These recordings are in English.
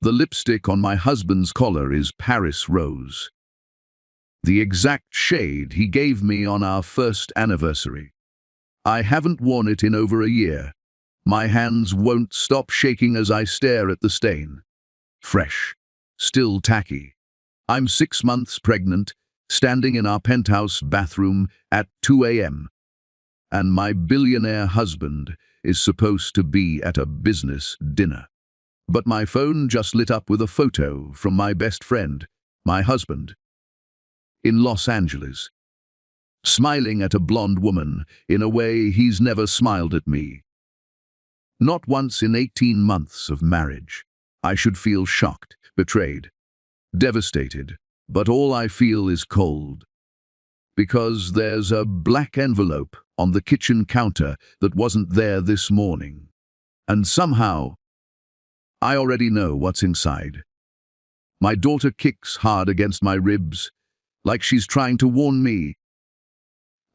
The lipstick on my husband's collar is Paris Rose, the exact shade he gave me on our first anniversary. I haven't worn it in over a year. My hands won't stop shaking as I stare at the stain. Fresh, still tacky. I'm 6 months pregnant, standing in our penthouse bathroom at 2 a.m. And my billionaire husband is supposed to be at a business dinner. But my phone just lit up with a photo from my best friend, my husband, in Los Angeles, smiling at a blonde woman in a way he's never smiled at me. Not once in 18 months of marriage. I should feel shocked, betrayed, devastated, but all I feel is cold. Because there's a black envelope on the kitchen counter that wasn't there this morning. And somehow, I already know what's inside. My daughter kicks hard against my ribs, like she's trying to warn me.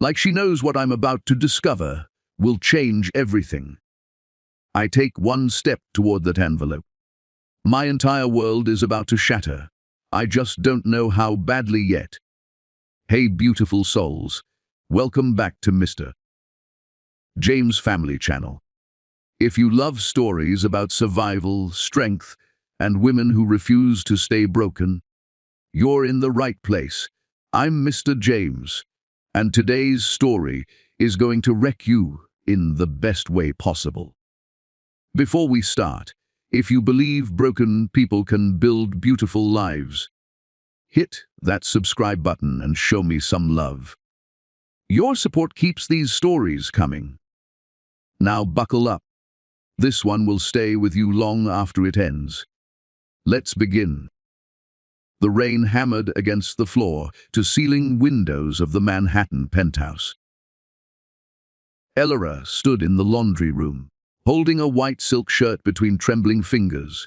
Like she knows what I'm about to discover will change everything. I take one step toward that envelope. My entire world is about to shatter. I just don't know how badly yet. Hey, beautiful souls. Welcome back to Mr. James' Family Channel. If you love stories about survival, strength, and women who refuse to stay broken, you're in the right place. I'm Mr. James, and today's story is going to wreck you in the best way possible. Before we start, if you believe broken people can build beautiful lives, hit that subscribe button and show me some love. Your support keeps these stories coming. Now buckle up. This one will stay with you long after it ends. Let's begin. The rain hammered against the floor to ceiling windows of the Manhattan penthouse. Elora stood in the laundry room, holding a white silk shirt between trembling fingers.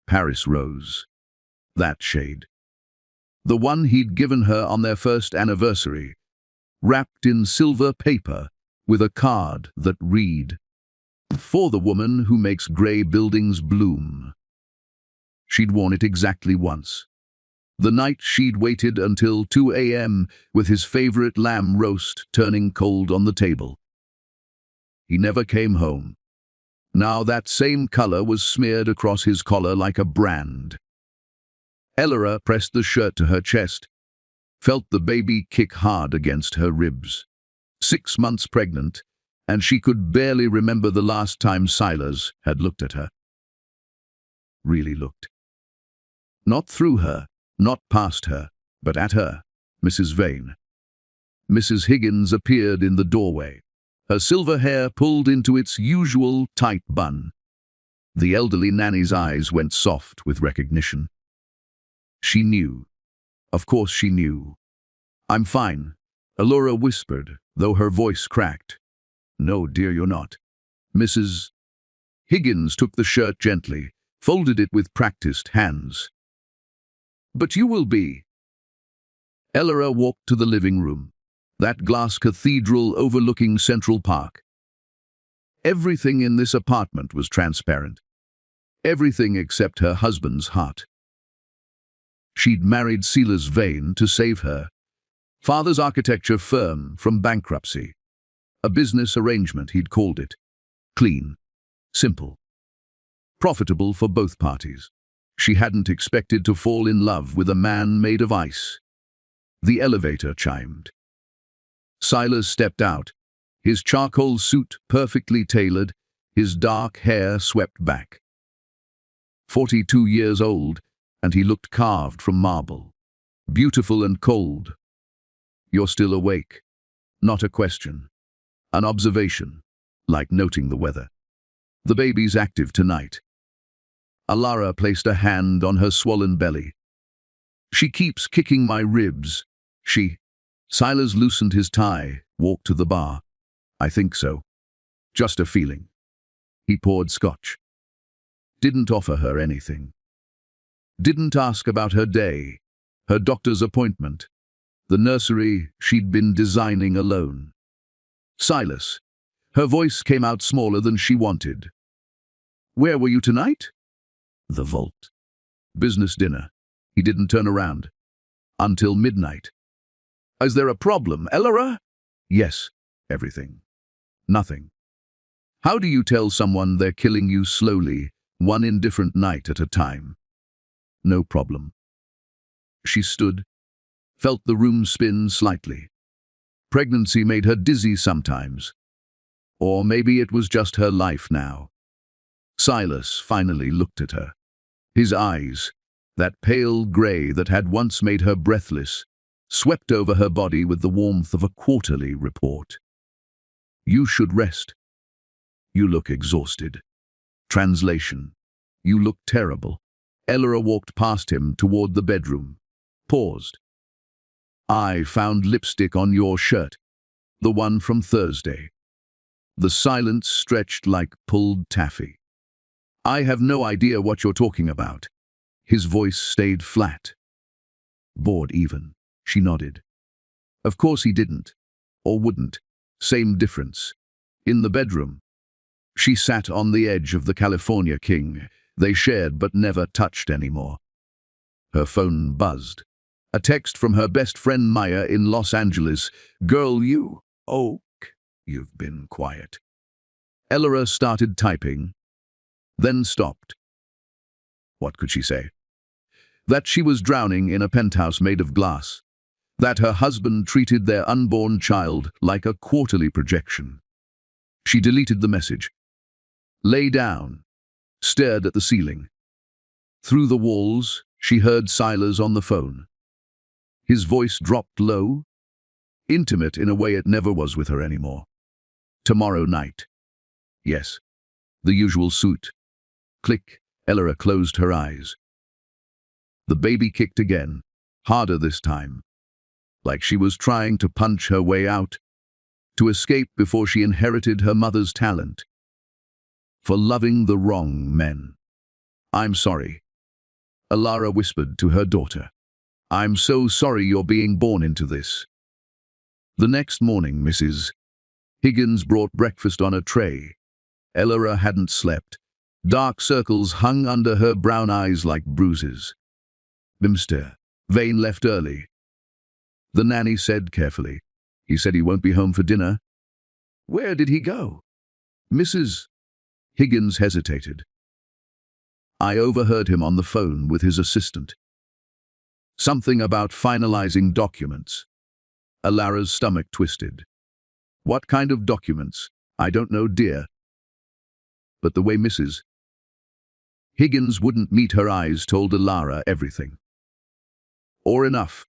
Paris Rose. That shade. The one he'd given her on their first anniversary, wrapped in silver paper with a card that read, "For the woman who makes grey buildings bloom." She'd worn it exactly once. The night she'd waited until 2 a.m. with his favorite lamb roast turning cold on the table. He never came home. Now that same color was smeared across his collar like a brand. Elora pressed the shirt to her chest, felt the baby kick hard against her ribs. 6 months pregnant, and she could barely remember the last time Silas had looked at her. Really looked. Not through her, not past her, but at her, Mrs. Vane. Mrs. Higgins appeared in the doorway, her silver hair pulled into its usual tight bun. The elderly nanny's eyes went soft with recognition. She knew. Of course she knew. "I'm fine," Elora whispered, though her voice cracked. "No, dear, you're not." Mrs. Higgins took the shirt gently, folded it with practiced hands. "But you will be." Elora walked to the living room, that glass cathedral overlooking Central Park. Everything in this apartment was transparent. Everything except her husband's heart. She'd married Silas Vane to save her father's architecture firm from bankruptcy. A business arrangement, he'd called it. Clean, simple, profitable for both parties. She hadn't expected to fall in love with a man made of ice. The elevator chimed. Silas stepped out, his charcoal suit perfectly tailored, his dark hair swept back. 42 years old, and he looked carved from marble. Beautiful and cold. "You're still awake." Not a question. An observation, like noting the weather. "The baby's active tonight." Elora placed a hand on her swollen belly. "She keeps kicking my ribs." Silas loosened his tie, walked to the bar. "I think so. Just a feeling." He poured scotch. Didn't offer her anything. Didn't ask about her day, her doctor's appointment, the nursery she'd been designing alone. "Silas." Her voice came out smaller than she wanted. "Where were you tonight?" "The vault." Business dinner. He didn't turn around. Until midnight. Is there a problem, Elora? Yes, everything. Nothing. How do you tell someone they're killing you slowly, one indifferent night at a time? No problem. She stood, felt the room spin slightly. Pregnancy made her dizzy sometimes. Or maybe it was just her life now. Silas finally looked at her. His eyes, that pale grey that had once made her breathless, swept over her body with the warmth of a quarterly report. You should rest. You look exhausted. Translation. You look terrible. Elora walked past him toward the bedroom. Paused. I found lipstick on your shirt. The one from Thursday. The silence stretched like pulled taffy. I have no idea what you're talking about. His voice stayed flat. Bored even. She nodded. Of course he didn't. Or wouldn't. Same difference. In the bedroom. She sat on the edge of the California King. They shared but never touched anymore. Her phone buzzed. A text from her best friend Maya in Los Angeles. Girl, you've been quiet. Elora started typing, then stopped. What could she say? That she was drowning in a penthouse made of glass. That her husband treated their unborn child like a quarterly projection. She deleted the message. Lay down, stared at the ceiling. Through the walls, she heard Silas on the phone. His voice dropped low, intimate in a way it never was with her anymore. Tomorrow night. Yes. The usual suit. Click. Elora closed her eyes. The baby kicked again, harder this time. Like she was trying to punch her way out, to escape before she inherited her mother's talent. For loving the wrong men. I'm sorry. Elora whispered to her daughter. I'm so sorry you're being born into this. The next morning, Mrs. Higgins brought breakfast on a tray. Elora hadn't slept. Dark circles hung under her brown eyes like bruises. Mr. Vane left early. The nanny said carefully. He said he won't be home for dinner. Where did he go? Mrs. Higgins hesitated. I overheard him on the phone with his assistant. Something about finalizing documents. Elora's stomach twisted. What kind of documents? I don't know, dear. But the way Mrs. Higgins wouldn't meet her eyes told Elora everything. Or enough.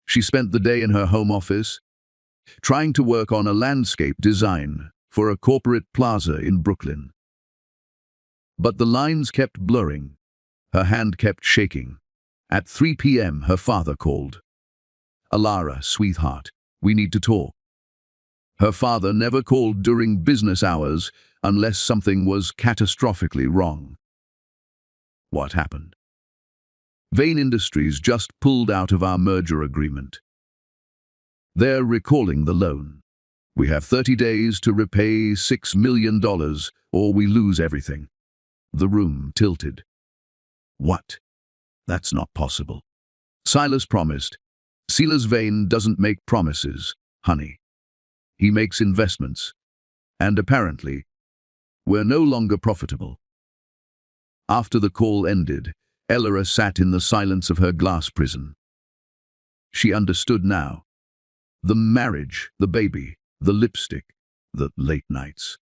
She spent the day in her home office, trying to work on a landscape design for a corporate plaza in Brooklyn. But the lines kept blurring. Her hand kept shaking. At 3 p.m. her father called. Elora, sweetheart, we need to talk. Her father never called during business hours unless something was catastrophically wrong. What happened? Vane Industries just pulled out of our merger agreement. They're recalling the loan. We have 30 days to repay $6 million or we lose everything. The room tilted. What? That's not possible. Silas promised. Silas Vane doesn't make promises, honey. He makes investments. And apparently, we're no longer profitable. After the call ended, Elora sat in the silence of her glass prison. She understood now. The marriage, the baby, the lipstick, the late nights.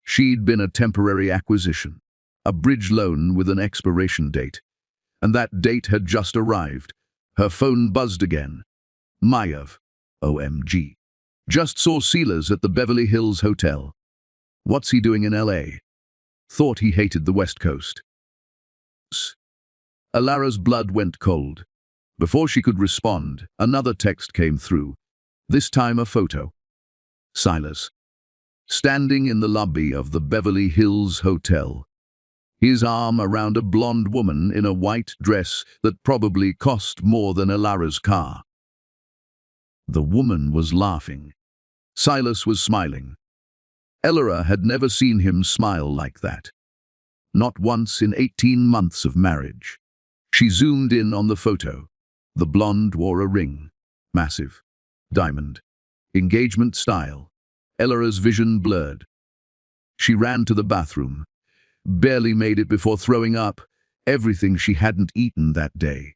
She'd been a temporary acquisition, a bridge loan with an expiration date. And that date had just arrived. Her phone buzzed again. Mayev, OMG. Just saw Silas at the Beverly Hills Hotel. What's he doing in LA? Thought he hated the West Coast. Elora's blood went cold. Before she could respond, another text came through. This time a photo. Silas. Standing in the lobby of the Beverly Hills Hotel. His arm around a blonde woman in a white dress that probably cost more than Elora's car. The woman was laughing. Silas was smiling. Elora had never seen him smile like that. Not once in 18 months of marriage. She zoomed in on the photo. The blonde wore a ring. Massive. Diamond. Engagement style. Elara's vision blurred. She ran to the bathroom. Barely made it before throwing up everything she hadn't eaten that day.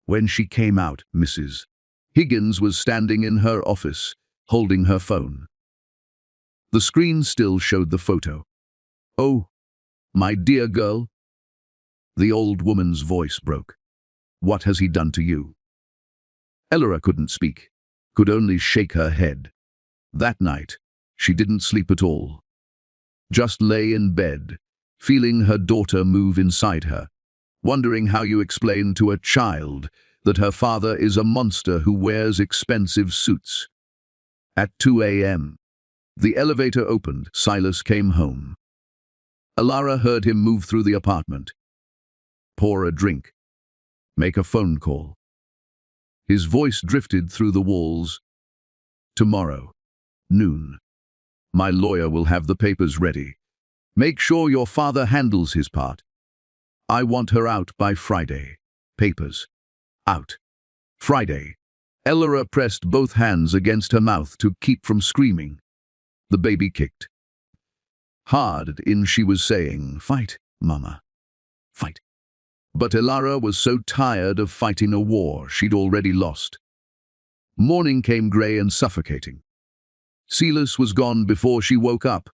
When she came out, Mrs. Higgins was standing in her office, holding her phone. The screen still showed the photo. "Oh, my dear girl." The old woman's voice broke. "What has he done to you?" Elara couldn't speak, could only shake her head. That night, she didn't sleep at all. Just lay in bed, feeling her daughter move inside her, wondering how you explain to a child that her father is a monster who wears expensive suits. At 2 a.m., the elevator opened. Silas came home. Elara heard him move through the apartment. Pour a drink. Make a phone call. His voice drifted through the walls. "Tomorrow, noon. My lawyer will have the papers ready. Make sure your father handles his part. I want her out by Friday. Papers. Out. Friday." Elara pressed both hands against her mouth to keep from screaming. The baby kicked. Hard in she was saying, "Fight, Mama. Fight." But Elara was so tired of fighting a war she'd already lost. Morning came grey and suffocating. Silas was gone before she woke up,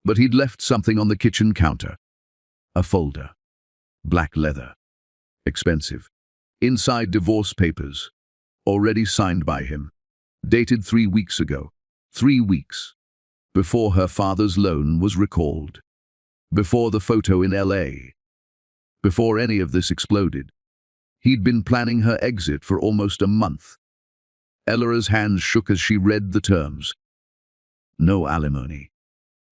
but he'd left something on the kitchen counter. A folder. Black leather. Expensive. Inside divorce papers. Already signed by him. Dated 3 weeks ago. 3 weeks. Before her father's loan was recalled. Before the photo in LA. Before any of this exploded. He'd been planning her exit for almost a month. Elara's hands shook as she read the terms. No alimony.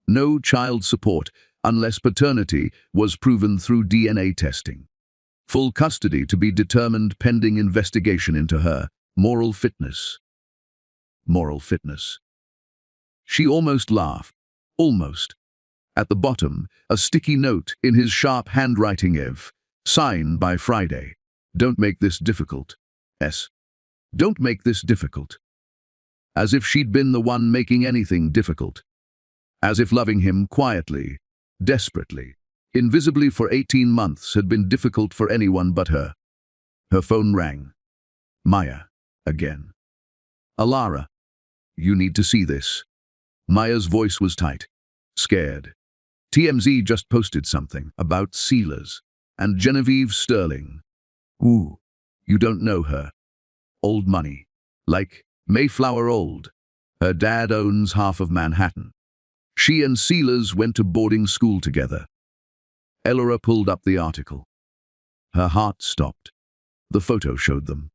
No child support unless paternity was proven through DNA testing. Full custody to be determined pending investigation into her moral fitness. Moral fitness. She almost laughed. Almost. At the bottom, a sticky note in his sharp handwriting. Sign by Friday. Don't make this difficult. S. Don't make this difficult. As if she'd been the one making anything difficult. As if loving him quietly, desperately, invisibly for 18 months had been difficult for anyone but her. Her phone rang. Maya. Again. "Elara. You need to see this." Maya's voice was tight. Scared. TMZ just posted something about Silas and Genevieve Sterling. Ooh, you don't know her. Old money. Like Mayflower old. Her dad owns half of Manhattan. She and Silas went to boarding school together. Elara pulled up the article. Her heart stopped. The photo showed them.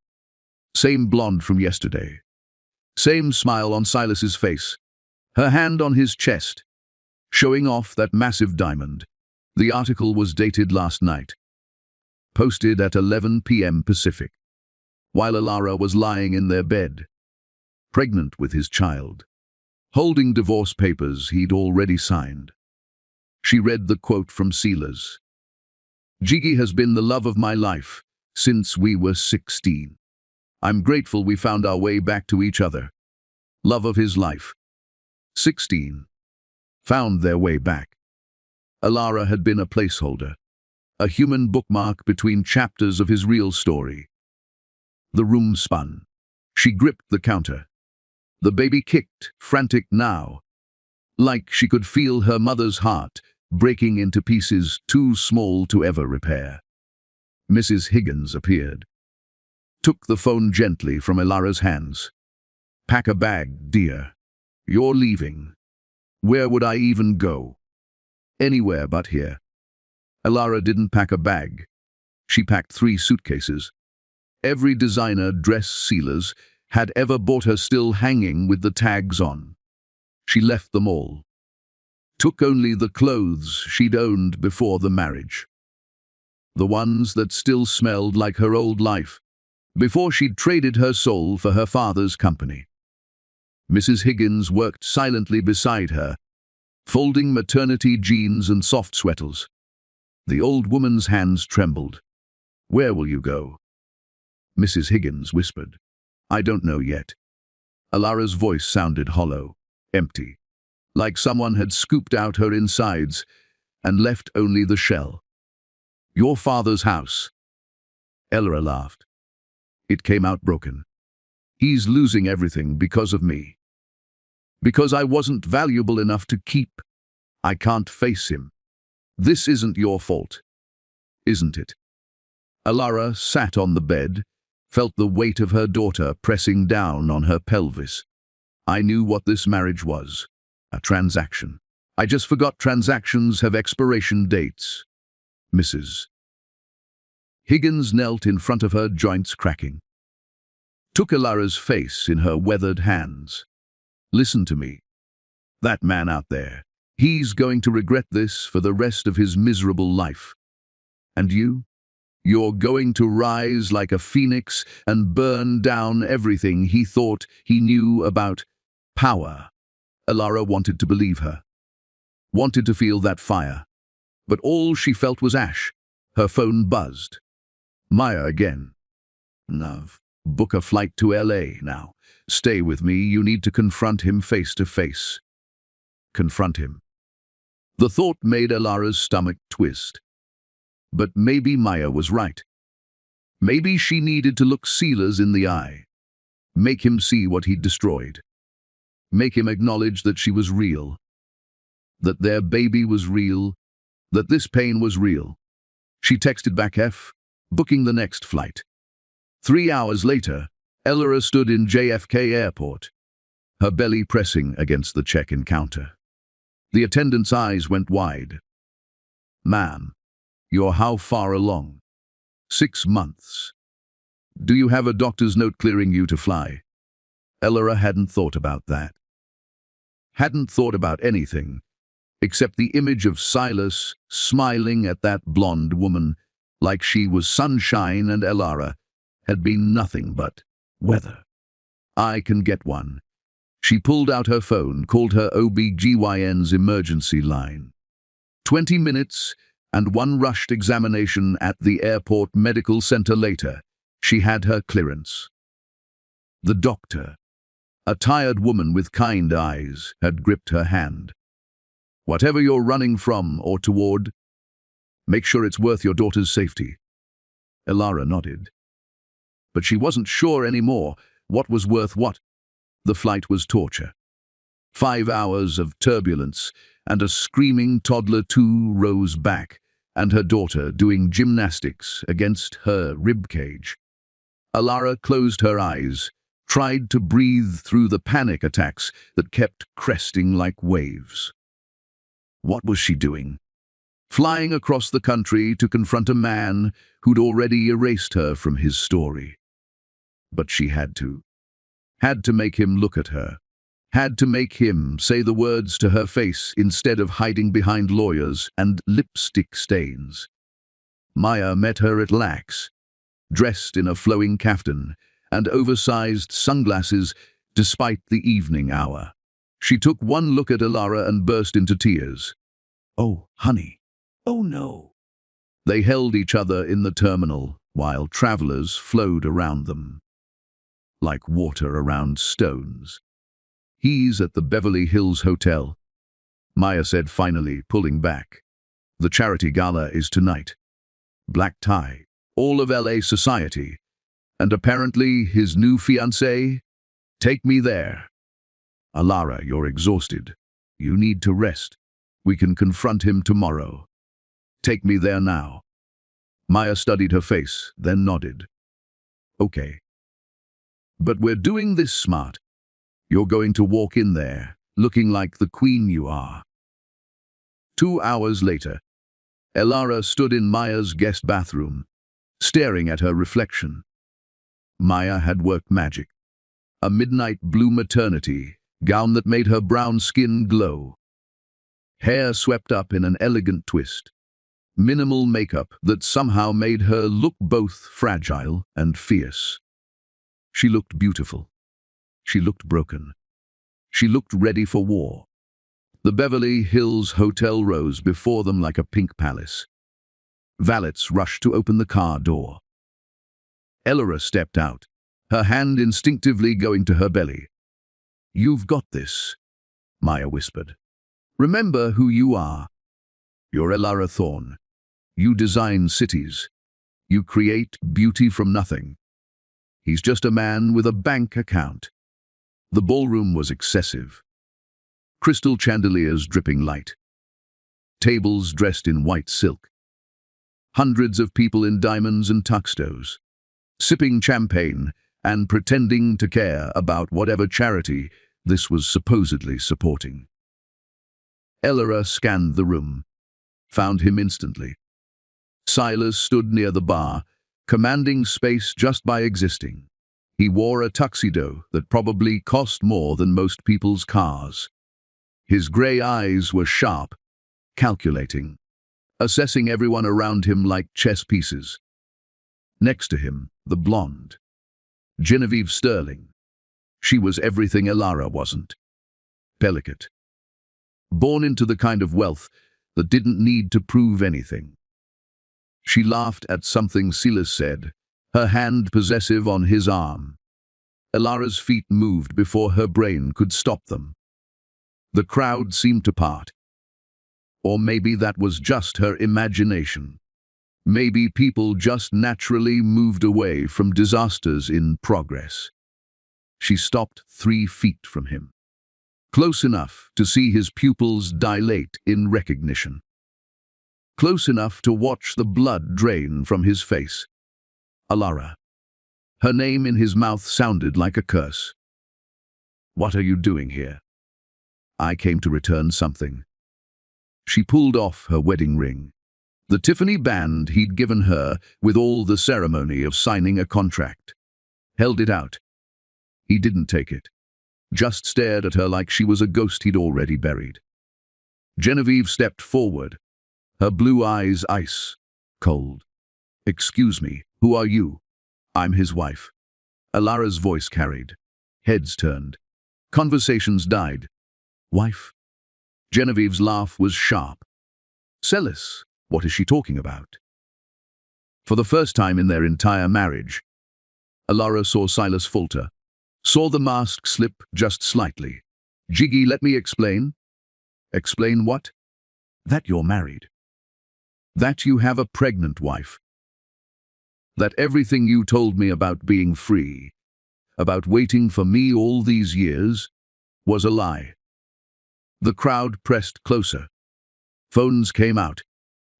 Same blonde from yesterday. Same smile on Silas's face. Her hand on his chest, showing off that massive diamond. The article was dated last night. Posted at 11 p.m. Pacific. While Elara was lying in their bed, pregnant with his child, holding divorce papers he'd already signed. She read the quote from Silas. "Jiggy has been the love of my life since we were 16. I'm grateful we found our way back to each other. Love of his life." 16. Found their way back. Elara had been a placeholder, a human bookmark between chapters of his real story. The room spun. She gripped the counter. The baby kicked, frantic now, like she could feel her mother's heart breaking into pieces too small to ever repair. Mrs. Higgins appeared. Took the phone gently from Elara's hands. "Pack a bag, dear. You're leaving." "Where would I even go?" "Anywhere but here." Elara didn't pack a bag. She packed 3 suitcases. Every designer dress Silas had ever bought her still hanging with the tags on. She left them all. Took only the clothes she'd owned before the marriage. The ones that still smelled like her old life, before she'd traded her soul for her father's company. Mrs. Higgins worked silently beside her, folding maternity jeans and soft sweaters. The old woman's hands trembled. Where will you go? Mrs. Higgins whispered. I don't know yet. Alara's voice sounded hollow, empty, like someone had scooped out her insides and left only the shell. Your father's house. Elara laughed. It came out broken. He's losing everything because of me. Because I wasn't valuable enough to keep. I can't face him. This isn't your fault, isn't it? Alara sat on the bed, felt the weight of her daughter pressing down on her pelvis. I knew what this marriage was. A transaction. I just forgot transactions have expiration dates. Mrs. Higgins knelt in front of her, joints cracking. Took Alara's face in her weathered hands. Listen to me. That man out there, he's going to regret this for the rest of his miserable life. And you? You're going to rise like a phoenix and burn down everything he thought he knew about power. Alara wanted to believe her. Wanted to feel that fire. But all she felt was ash. Her phone buzzed. Maya again. Love. Book a flight to LA now. Stay with me. You need to confront him face to face. Confront him. The thought made Alara's stomach twist. But maybe Maya was right. Maybe she needed to look Silas in the eye. Make him see what he'd destroyed. Make him acknowledge that she was real. That their baby was real. That this pain was real. She texted back booking the next flight. 3 hours later, Elara stood in JFK Airport, her belly pressing against the check-in counter. The attendant's eyes went wide. Ma'am, you're how far along? 6 months. Do you have a doctor's note clearing you to fly? Elara hadn't thought about that. Hadn't thought about anything, except the image of Silas smiling at that blonde woman like she was sunshine and Elara had been nothing but weather. I can get one. She pulled out her phone, called her OB/GYN's emergency line. 20 minutes and one rushed examination at the airport medical center later, she had her clearance. The doctor, a tired woman with kind eyes, had gripped her hand. Whatever you're running from or toward, make sure it's worth your daughter's safety. Elara nodded. But she wasn't sure anymore what was worth what. The flight was torture. 5 hours of turbulence and a screaming toddler 2 rows back, and her daughter doing gymnastics against her ribcage. Alara closed her eyes, tried to breathe through the panic attacks that kept cresting like waves. What was she doing? Flying across the country to confront a man who'd already erased her from his story. But she had to. Had to make him look at her. Had to make him say the words to her face instead of hiding behind lawyers and lipstick stains. Maya met her at Lax, dressed in a flowing kaftan and oversized sunglasses despite the evening hour. She took one look at Alara and burst into tears. Oh, honey. Oh, no. They held each other in the terminal while travelers flowed around them, like water around stones. He's at the Beverly Hills Hotel, Maya said finally, pulling back. The charity gala is tonight. Black tie, all of LA society, and apparently his new fiancée. Take me there. Alara, you're exhausted. You need to rest. We can confront him tomorrow. Take me there now. Maya studied her face, then nodded. Okay. But we're doing this smart. You're going to walk in there, looking like the queen you are. 2 hours later, Alara stood in Maya's guest bathroom, staring at her reflection. Maya had worked magic. A midnight blue maternity gown that made her brown skin glow. Hair swept up in an elegant twist. Minimal makeup that somehow made her look both fragile and fierce. She looked beautiful. She looked broken. She looked ready for war. The Beverly Hills Hotel rose before them like a pink palace. Valets rushed to open the car door. Elara stepped out, her hand instinctively going to her belly. "You've got this," Maya whispered. "Remember who you are. You're Elara Thorne. You design cities. You create beauty from nothing. He's just a man with a bank account." The ballroom was excessive. Crystal chandeliers dripping light. Tables dressed in white silk. Hundreds of people in diamonds and tuxedos, sipping champagne and pretending to care about whatever charity this was supposedly supporting. Elara scanned the room, found him instantly. Silas stood near the bar, commanding space just by existing. He wore a tuxedo that probably cost more than most people's cars. His grey eyes were sharp, calculating, assessing everyone around him like chess pieces. Next to him, the blonde, Genevieve Sterling. She was everything Elara wasn't. Delicate. Born into the kind of wealth that didn't need to prove anything. She laughed at something Silas said, her hand possessive on his arm. Elara's feet moved before her brain could stop them. The crowd seemed to part. Or maybe that was just her imagination. Maybe people just naturally moved away from disasters in progress. She stopped 3 feet from him, close enough to see his pupils dilate in recognition. Close enough to watch the blood drain from his face. Elara. Her name in his mouth sounded like a curse. "What are you doing here?" "I came to return something." She pulled off her wedding ring, the Tiffany band he'd given her with all the ceremony of signing a contract. Held it out. He didn't take it, just stared at her like she was a ghost he'd already buried. Genevieve stepped forward, her blue eyes ice cold. "Excuse me, who are you?" "I'm his wife." Elara's voice carried. Heads turned. Conversations died. "Wife?" Genevieve's laugh was sharp. "Silas, what is she talking about?" For the first time in their entire marriage, Elara saw Silas falter, saw the mask slip just slightly. "Jiggy, let me explain." "Explain what?" "That you're married. That you have a pregnant wife. That everything you told me about being free, about waiting for me all these years, was a lie." The crowd pressed closer. Phones came out.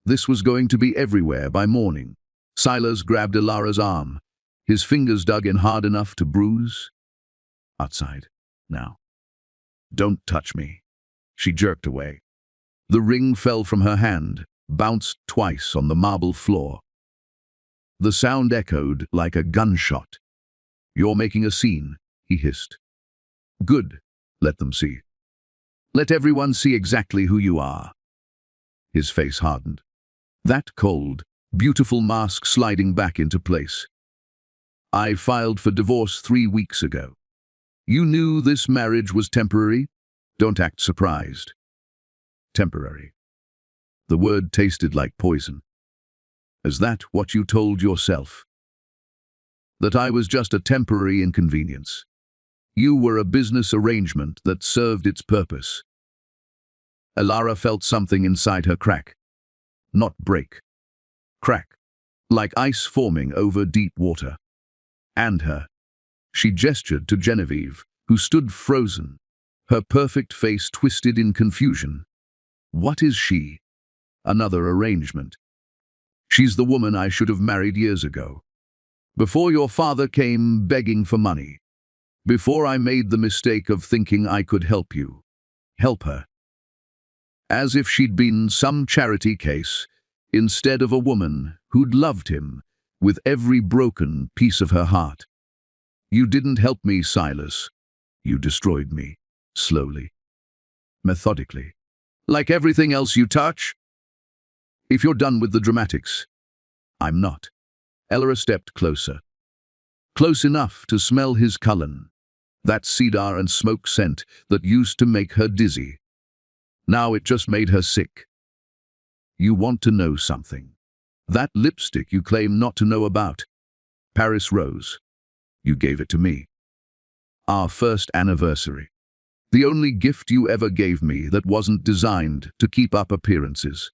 This was going to be everywhere by morning. Silas grabbed Elara's arm, his fingers dug in hard enough to bruise. "Outside, now." "Don't touch me." She jerked away. The ring fell from her hand, bounced twice on the marble floor. The sound echoed like a gunshot. "You're making a scene," he hissed. "Good. Let them see. Let everyone see exactly who you are." His face hardened. That cold, beautiful mask sliding back into place. "I filed for divorce 3 weeks ago. You knew this marriage was temporary? Don't act surprised." Temporary. The word tasted like poison. "Is that what you told yourself? That I was just a temporary inconvenience? You were a business arrangement that served its purpose?" Elara felt something inside her crack. Not break. Crack. Like ice forming over deep water. "And her." She gestured to Genevieve, who stood frozen, her perfect face twisted in confusion. "What is she?" "Another arrangement. She's the woman I should have married years ago. Before your father came begging for money. Before I made the mistake of thinking I could help you." Help her. As if she'd been some charity case, instead of a woman who'd loved him with every broken piece of her heart. "You didn't help me, Silas. You destroyed me, slowly, methodically. Like everything else you touch." "If you're done with the dramatics." "I'm not." Elara stepped closer. Close enough to smell his cologne, that cedar and smoke scent that used to make her dizzy. Now it just made her sick. "You want to know something?" That lipstick you claim not to know about. Paris rose. You gave it to me. Our first anniversary. The only gift you ever gave me that wasn't designed to keep up appearances.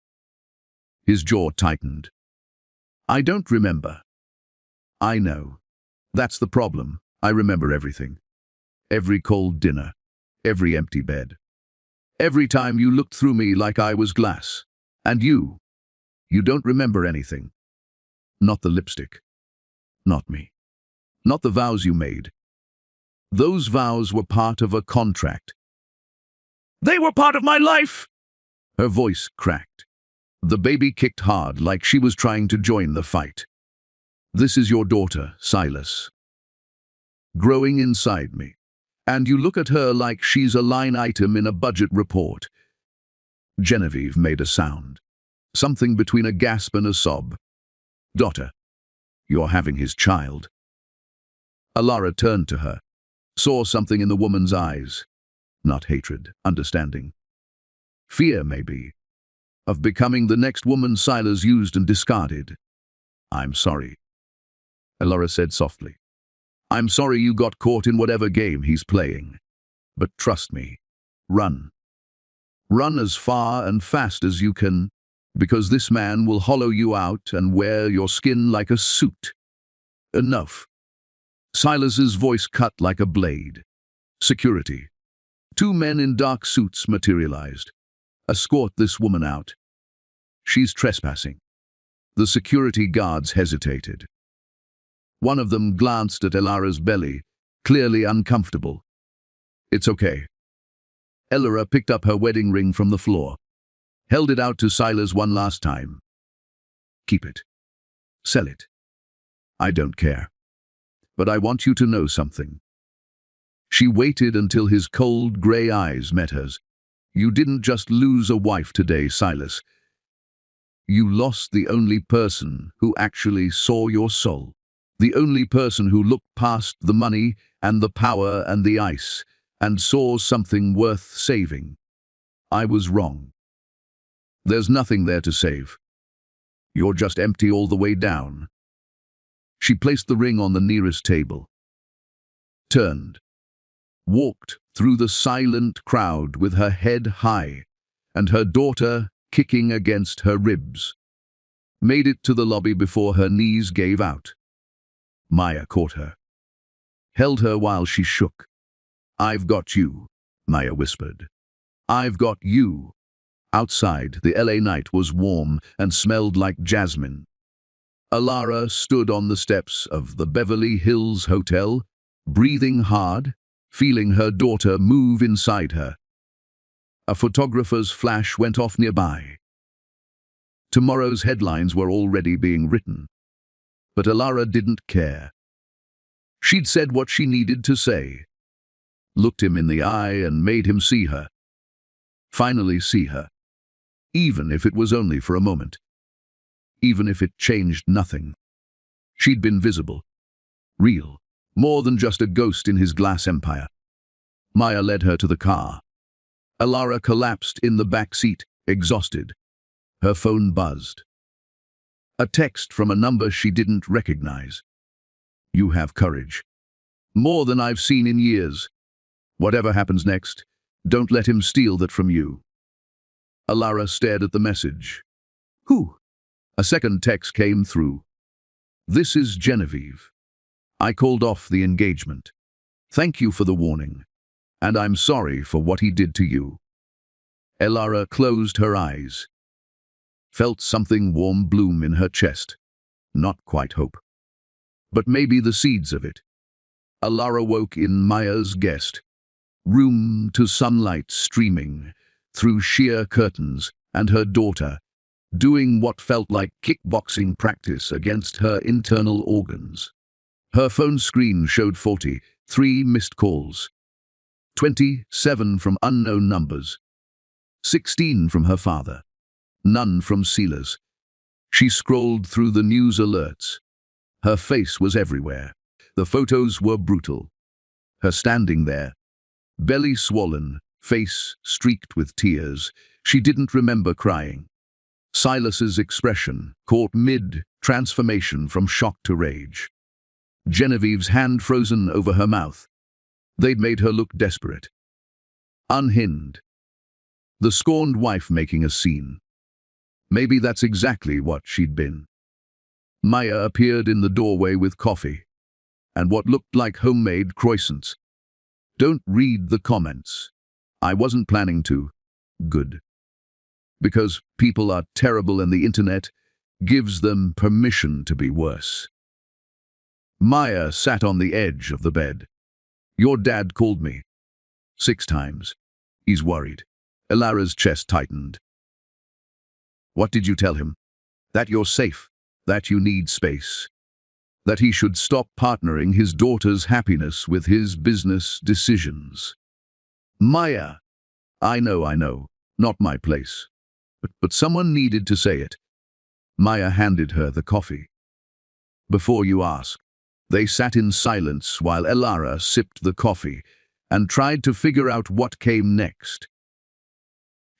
His jaw tightened. I don't remember. I know. That's the problem. I remember everything. Every cold dinner. Every empty bed. Every time you looked through me like I was glass. And you don't remember anything. Not the lipstick. Not me. Not the vows you made. Those vows were part of a contract. They were part of my life! Her voice cracked. The baby kicked hard like she was trying to join the fight. This is your daughter, Silas. Growing inside me. And you look at her like she's a line item in a budget report. Genevieve made a sound. Something between a gasp and a sob. Daughter, you're having his child. Alara turned to her, saw something in the woman's eyes. Not hatred, understanding. Fear, maybe, of becoming the next woman Silas used and discarded. I'm sorry, Alara said softly. I'm sorry you got caught in whatever game he's playing. But trust me, run. Run as far and fast as you can, because this man will hollow you out and wear your skin like a suit. Enough. Silas's voice cut like a blade. Security. 2 men in dark suits materialized. Escort this woman out. She's trespassing. The security guards hesitated. One of them glanced at Elara's belly, clearly uncomfortable. It's okay. Elara picked up her wedding ring from the floor, held it out to Silas one last time. Keep it. Sell it. I don't care. But I want you to know something. She waited until his cold grey eyes met hers. You didn't just lose a wife today, Silas. You lost the only person who actually saw your soul. The only person who looked past the money and the power and the ice and saw something worth saving. I was wrong. There's nothing there to save. You're just empty all the way down. She placed the ring on the nearest table, turned, walked through the silent crowd with her head high and her daughter kicking against her ribs. Made it to the lobby before her knees gave out. Maya caught her, held her while she shook. I've got you, Maya whispered. I've got you. Outside, the LA night was warm and smelled like jasmine. Alara stood on the steps of the Beverly Hills Hotel, breathing hard, feeling her daughter move inside her. A photographer's flash went off nearby. Tomorrow's headlines were already being written. But Alara didn't care. She'd said what she needed to say. Looked him in the eye and made him see her. Finally see her. Even if it was only for a moment. Even if it changed nothing. She'd been visible. Real. More than just a ghost in his glass empire. Maya led her to the car. Alara collapsed in the back seat, exhausted. Her phone buzzed. A text from a number she didn't recognize. You have courage. More than I've seen in years. Whatever happens next, don't let him steal that from you. Alara stared at the message. Who? A second text came through. This is Genevieve. I called off the engagement. Thank you for the warning. And I'm sorry for what he did to you. Alara closed her eyes. Felt something warm bloom in her chest. Not quite hope. But maybe the seeds of it. Alara woke in Maya's guest. Room to sunlight streaming through sheer curtains, and her daughter, doing what felt like kickboxing practice against her internal organs. Her phone screen showed 43 missed calls. 27 from unknown numbers. 16 from her father. None from Silas. She scrolled through the news alerts. Her face was everywhere. The photos were brutal. Her standing there, belly swollen, face streaked with tears. She didn't remember crying. Silas's expression caught mid-transformation from shock to rage. Genevieve's hand frozen over her mouth. They'd made her look desperate. Unhinged. The scorned wife making a scene. Maybe that's exactly what she'd been. Maya appeared in the doorway with coffee and what looked like homemade croissants. Don't read the comments. I wasn't planning to. Good. Because people are terrible and the internet gives them permission to be worse. Maya sat on the edge of the bed. Your dad called me 6 times. He's worried. Elara's chest tightened. What did you tell him? That you're safe, that you need space, that he should stop partnering his daughter's happiness with his business decisions. Maya, I know, not my place. But someone needed to say it. Maya handed her the coffee. Before you ask, they sat in silence while Elara sipped the coffee and tried to figure out what came next.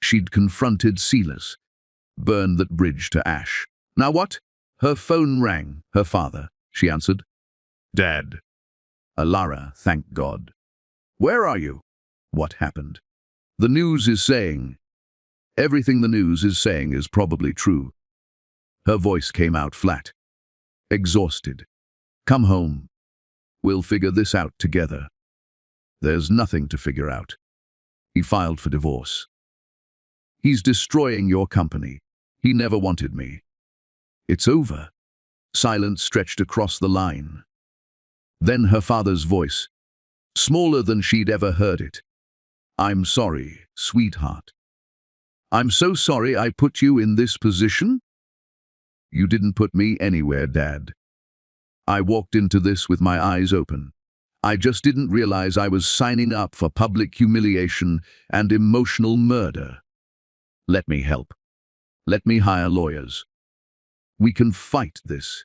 She'd confronted Silas, burned that bridge to ash. Now what? Her phone rang. Her father. She answered. Dad. Elara, thank God. Where are you? What happened? The news is saying. Everything the news is saying is probably true. Her voice came out flat. Exhausted. Come home. We'll figure this out together. There's nothing to figure out. He filed for divorce. He's destroying your company. He never wanted me. It's over. Silence stretched across the line. Then her father's voice, smaller than she'd ever heard it. I'm sorry, sweetheart. I'm so sorry I put you in this position. You didn't put me anywhere, Dad. I walked into this with my eyes open. I just didn't realize I was signing up for public humiliation and emotional murder. Let me help. Let me hire lawyers. We can fight this.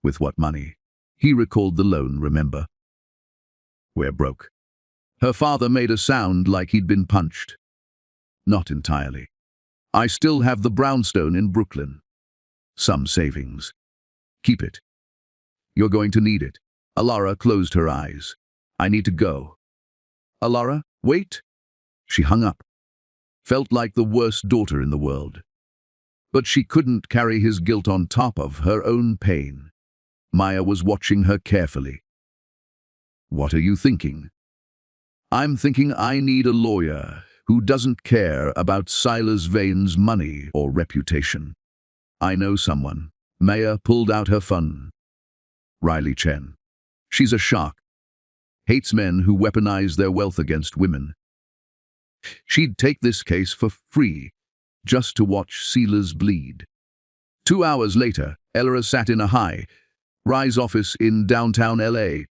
With what money? He recalled the loan, remember? We're broke. Her father made a sound like he'd been punched. Not entirely. I still have the brownstone in Brooklyn. Some savings. Keep it. You're going to need it. Elara closed her eyes. I need to go. Elara, wait. She hung up. Felt like the worst daughter in the world. But she couldn't carry his guilt on top of her own pain. Maya was watching her carefully. What are you thinking? I'm thinking I need a lawyer who doesn't care about Silas Vane's money or reputation. I know someone. Maya pulled out her phone. Riley Chen. She's a shark. Hates men who weaponize their wealth against women. She'd take this case for free, just to watch Silas bleed. 2 hours later, Elara sat in a high-rise office in downtown LA,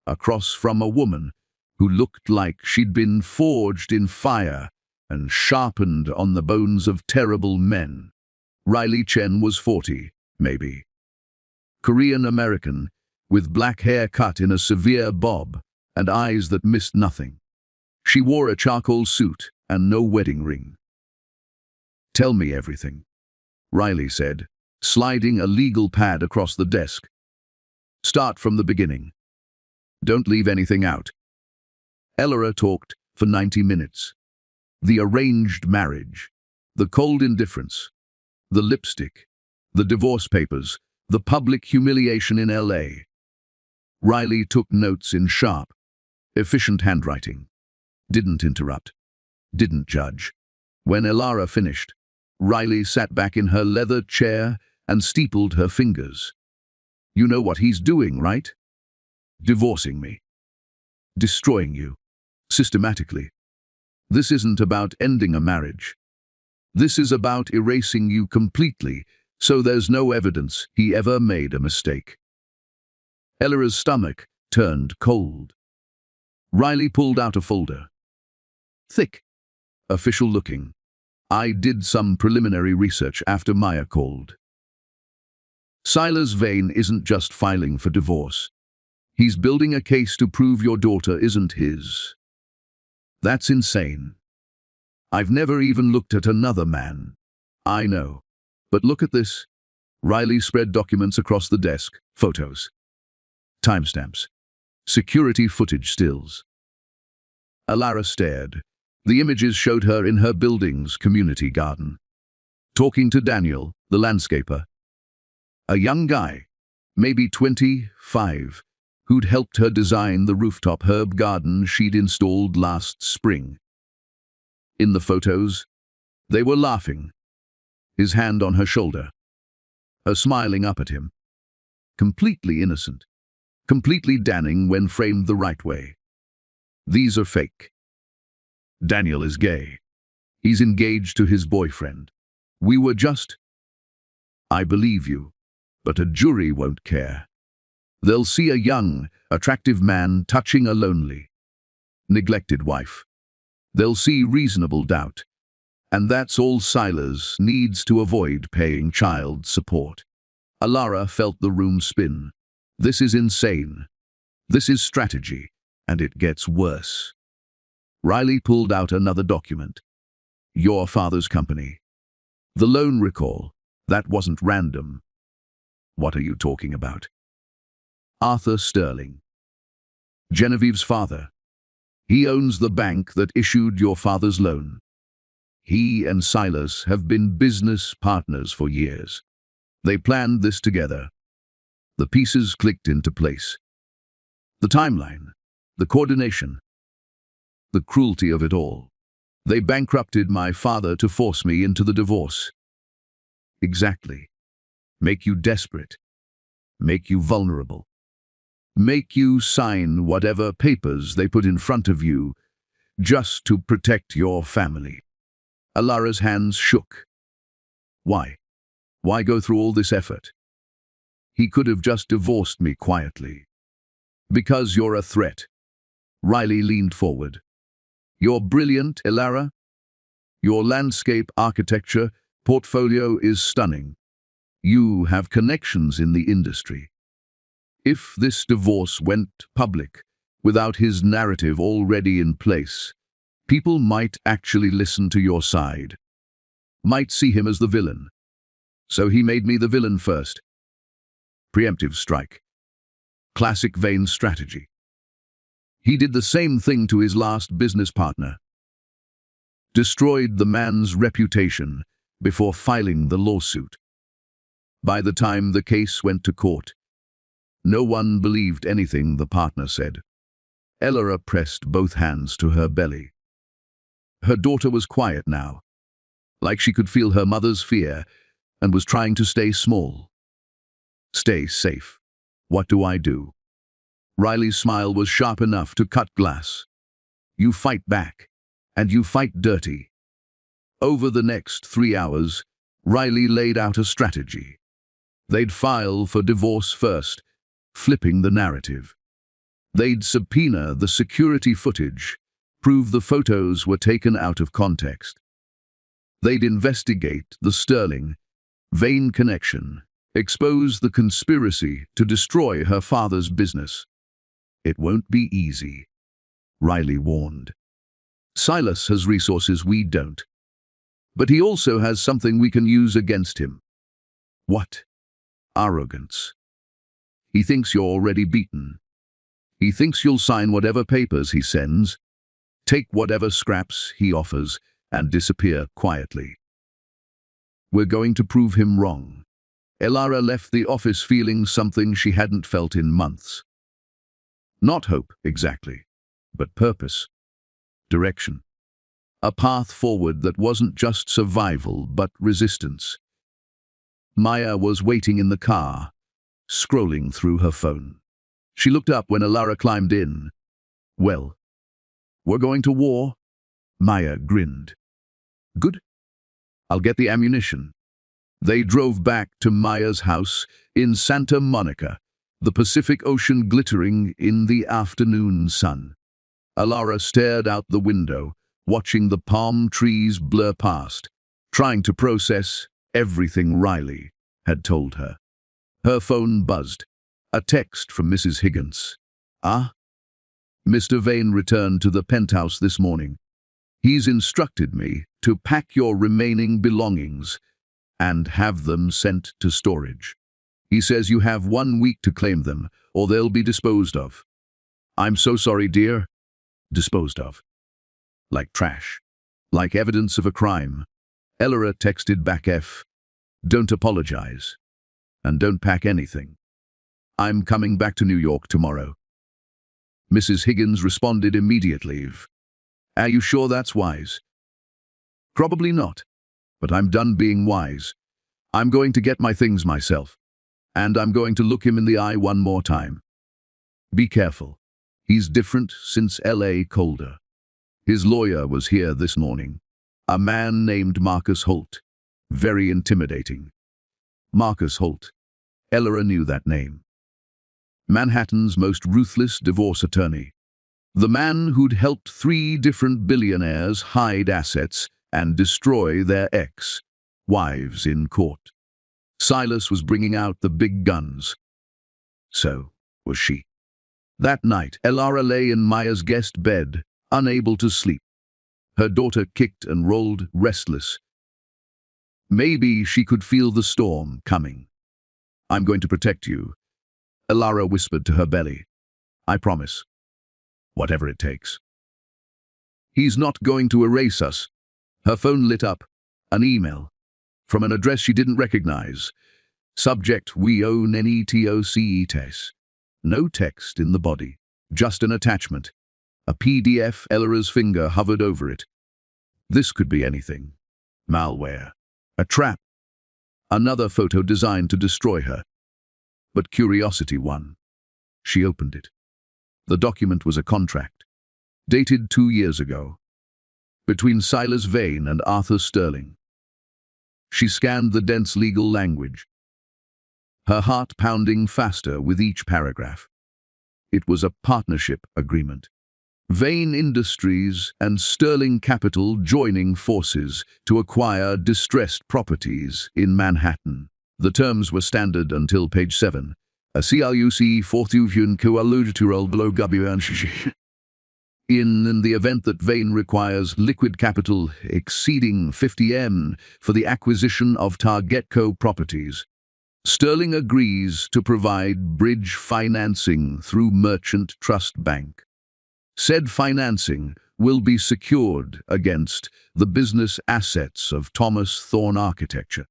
across from a woman who looked like she'd been forged in fire and sharpened on the bones of terrible men. Riley Chen was 40, maybe. Korean-American, with black hair cut in a severe bob and eyes that missed nothing. She wore a charcoal suit and no wedding ring. Tell me everything, Riley said, sliding a legal pad across the desk. Start from the beginning. Don't leave anything out. Elara talked for 90 minutes. The arranged marriage, the cold indifference, the lipstick, the divorce papers, the public humiliation in LA. Riley took notes in sharp, efficient handwriting. Didn't interrupt. Didn't judge. When Elara finished, Riley sat back in her leather chair and steepled her fingers. You know what he's doing, right? Divorcing me. Destroying you. Systematically. This isn't about ending a marriage. This is about erasing you completely, so there's no evidence he ever made a mistake. Elara's stomach turned cold. Riley pulled out a folder. Thick. Official looking. I did some preliminary research after Maya called. Silas Vane isn't just filing for divorce. He's building a case to prove your daughter isn't his. That's insane. I've never even looked at another man. I know. But look at this. Riley spread documents across the desk, photos, timestamps, security footage stills. Alara stared. The images showed her in her building's community garden, talking to Daniel, the landscaper, a young guy, maybe 25, who'd helped her design the rooftop herb garden she'd installed last spring. In the photos, they were laughing, his hand on her shoulder, her smiling up at him. Completely innocent, completely damning when framed the right way. These are fake. Daniel is gay. He's engaged to his boyfriend. We were just... I believe you, but a jury won't care. They'll see a young, attractive man touching a lonely, neglected wife. They'll see reasonable doubt. And that's all Silas needs to avoid paying child support. Alara felt the room spin. This is insane. This is strategy, and it gets worse. Riley pulled out another document. Your father's company. The loan recall. That wasn't random. What are you talking about? Arthur Sterling. Genevieve's father. He owns the bank that issued your father's loan. He and Silas have been business partners for years. They planned this together. The pieces clicked into place. The timeline, the coordination, the cruelty of it all. They bankrupted my father to force me into the divorce. Exactly. Make you desperate. Make you vulnerable. Make you sign whatever papers they put in front of you just to protect your family. Alara's hands shook. Why? Why go through all this effort? He could have just divorced me quietly. Because you're a threat. Riley leaned forward. You're brilliant, Alara. Your landscape architecture portfolio is stunning. You have connections in the industry. If this divorce went public, without his narrative already in place, people might actually listen to your side. Might see him as the villain. So he made me the villain first. Preemptive strike. Classic Vane strategy. He did the same thing to his last business partner. Destroyed the man's reputation before filing the lawsuit. By the time the case went to court, no one believed anything the partner said. Alara pressed both hands to her belly. Her daughter was quiet now, like she could feel her mother's fear and was trying to stay small. Stay safe. What do I do? Riley's smile was sharp enough to cut glass. You fight back, and you fight dirty. Over the next 3 hours, Riley laid out a strategy. They'd file for divorce first, flipping the narrative. They'd subpoena the security footage, prove the photos were taken out of context. They'd investigate the Sterling, Vane connection, expose the conspiracy to destroy her father's business. It won't be easy, Riley warned. Silas has resources we don't. But he also has something we can use against him. What? Arrogance. He thinks you're already beaten. He thinks you'll sign whatever papers he sends, take whatever scraps he offers, and disappear quietly. We're going to prove him wrong. Alara left the office feeling something she hadn't felt in months. Not hope, exactly, but purpose, direction. A path forward that wasn't just survival, but resistance. Maya was waiting in the car, scrolling through her phone. She looked up when Alara climbed in. Well, we're going to war? Maya grinned. Good. I'll get the ammunition. They drove back to Maya's house in Santa Monica, the Pacific Ocean glittering in the afternoon sun. Alara stared out the window, watching the palm trees blur past, trying to process everything Riley had told her. Her phone buzzed. A text from Mrs. Higgins. Ah? Mr. Vane returned to the penthouse this morning. He's instructed me to pack your remaining belongings and have them sent to storage. He says you have 1 week to claim them, or they'll be disposed of. I'm so sorry, dear. Disposed of. Like trash. Like evidence of a crime. Elora texted back don't apologize. And don't pack anything. I'm coming back to New York tomorrow. Mrs. Higgins responded immediately. Are you sure that's wise? Probably not. But I'm done being wise. I'm going to get my things myself. And I'm going to look him in the eye one more time. Be careful. He's different since LA colder. His lawyer was here this morning. A man named Marcus Holt. Very intimidating. Marcus Holt. Elora knew that name. Manhattan's most ruthless divorce attorney. The man who'd helped 3 different billionaires hide assets and destroy their ex-wives in court. Silas was bringing out the big guns. So was she. That night, Elora lay in Maya's guest bed, unable to sleep. Her daughter kicked and rolled, restless. Maybe she could feel the storm coming. I'm going to protect you, Elora whispered to her belly. I promise. Whatever it takes. He's not going to erase us. Her phone lit up. An email. From an address she didn't recognize. Subject, we own NETOCETES. No text in the body. Just an attachment. A PDF. Elora's finger hovered over it. This could be anything. Malware. A trap. Another photo designed to destroy her. But curiosity won. She opened it. The document was a contract, dated 2 years ago, between Silas Vane and Arthur Sterling. She scanned the dense legal language, her heart pounding faster with each paragraph. It was a partnership agreement. Vane Industries and Sterling Capital joining forces to acquire distressed properties in Manhattan. The terms were standard until page 7. A CLUC in the event that Vane requires liquid capital exceeding 50M for the acquisition of Targetco properties. Sterling agrees to provide bridge financing through Merchant Trust Bank. Said financing will be secured against the business assets of Thomas Thorne Architecture,